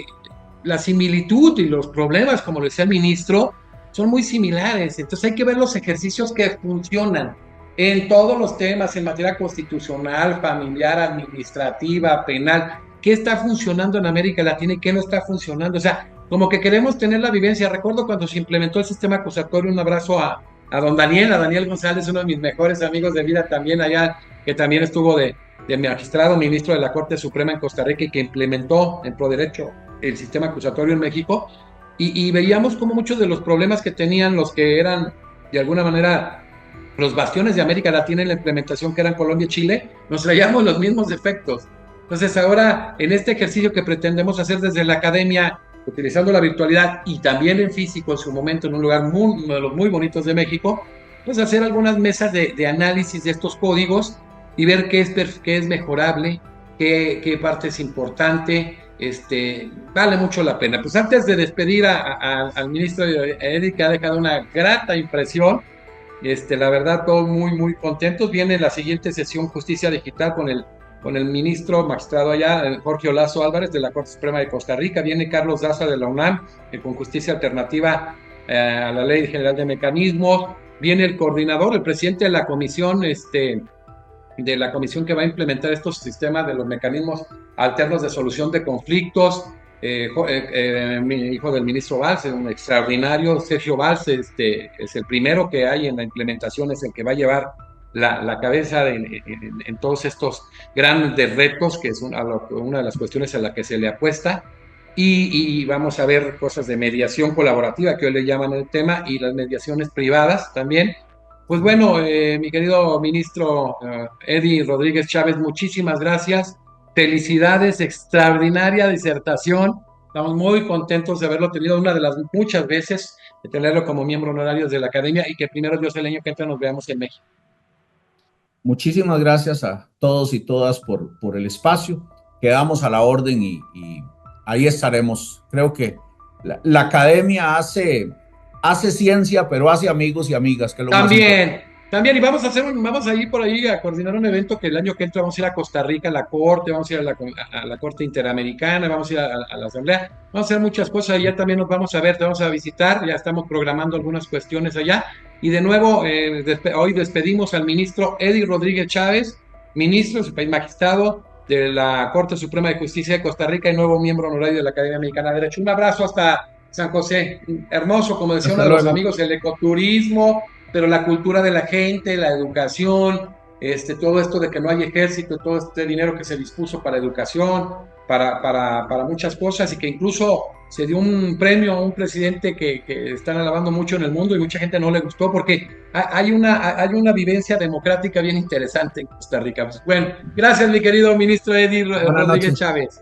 Speaker 1: la similitud y los problemas, como lo decía el ministro, son muy similares. Entonces hay que ver los ejercicios que funcionan en todos los temas, en materia constitucional, familiar, administrativa, penal. ¿Qué está funcionando en América Latina y qué no está funcionando? O sea, como que queremos tener la vivencia. Recuerdo cuando se implementó el sistema acusatorio, un abrazo a Daniel González, uno de mis mejores amigos de vida también allá, que también estuvo de magistrado, ministro de la Corte Suprema en Costa Rica, y que implementó en ProDerecho el sistema acusatorio en México, y veíamos como muchos de los problemas que tenían los que eran, de alguna manera, los bastiones de América Latina en la implementación, que eran Colombia y Chile, nos traíamos los mismos defectos. Entonces ahora, en este ejercicio que pretendemos hacer desde la academia, utilizando la virtualidad y también en físico en su momento, en un lugar uno de los muy bonitos de México, pues hacer algunas mesas de análisis de estos códigos y ver qué es mejorable, qué parte es importante. Vale mucho la pena. Pues antes de despedir al ministro Eddie, que ha dejado una grata impresión, la verdad, todos muy, muy contentos. Viene la siguiente sesión Justicia Digital con el ministro magistrado allá, Jorge Olazo Álvarez, de la Corte Suprema de Costa Rica. Viene Carlos Daza de la UNAM, con Justicia Alternativa a la Ley General de Mecanismos. Viene el coordinador, el presidente de la comisión, de la comisión que va a implementar estos sistemas de los mecanismos alternos de solución de conflictos. Mi hijo del ministro Valls, un extraordinario, Sergio Valls, es el primero que hay en la implementación, es el que va a llevar la cabeza en todos estos grandes retos, que es una de las cuestiones a la que se le apuesta. Y vamos a ver cosas de mediación colaborativa, que hoy le llaman el tema, y las mediaciones privadas también. Pues bueno, mi querido ministro Eddie Rodríguez Chávez, muchísimas gracias. Felicidades, extraordinaria disertación. Estamos muy contentos de haberlo tenido, una de las muchas veces, de tenerlo como miembro honorario de la academia, y que primero Dios el año que entra nos veamos en México.
Speaker 2: Muchísimas gracias a todos y todas por el espacio. Quedamos a la orden y ahí estaremos. Creo que la academia hace ciencia, pero hace amigos y amigas. Que es lo
Speaker 1: También, y vamos a ir por ahí a coordinar un evento que el año que entra vamos a ir a Costa Rica, a la Corte, vamos a ir a la Corte Interamericana, vamos a ir a la Asamblea, vamos a hacer muchas cosas. Allá también nos vamos a ver, te vamos a visitar, ya estamos programando algunas cuestiones allá. Y de nuevo, hoy despedimos al ministro Eddie Rodríguez Chávez, ministro, magistrado de la Corte Suprema de Justicia de Costa Rica y nuevo miembro honorario de la Academia Mexicana de Derecho. Un abrazo hasta San José. Hermoso, como decía uno de los amigos, el ecoturismo, pero la cultura de la gente, la educación, todo esto de que no hay ejército, todo este dinero que se dispuso para educación, para muchas cosas, y que incluso se dio un premio a un presidente que están alabando mucho en el mundo y mucha gente no le gustó, porque hay una vivencia democrática bien interesante en Costa Rica. Pues, bueno, gracias mi querido ministro Eddie Rodríguez Chávez.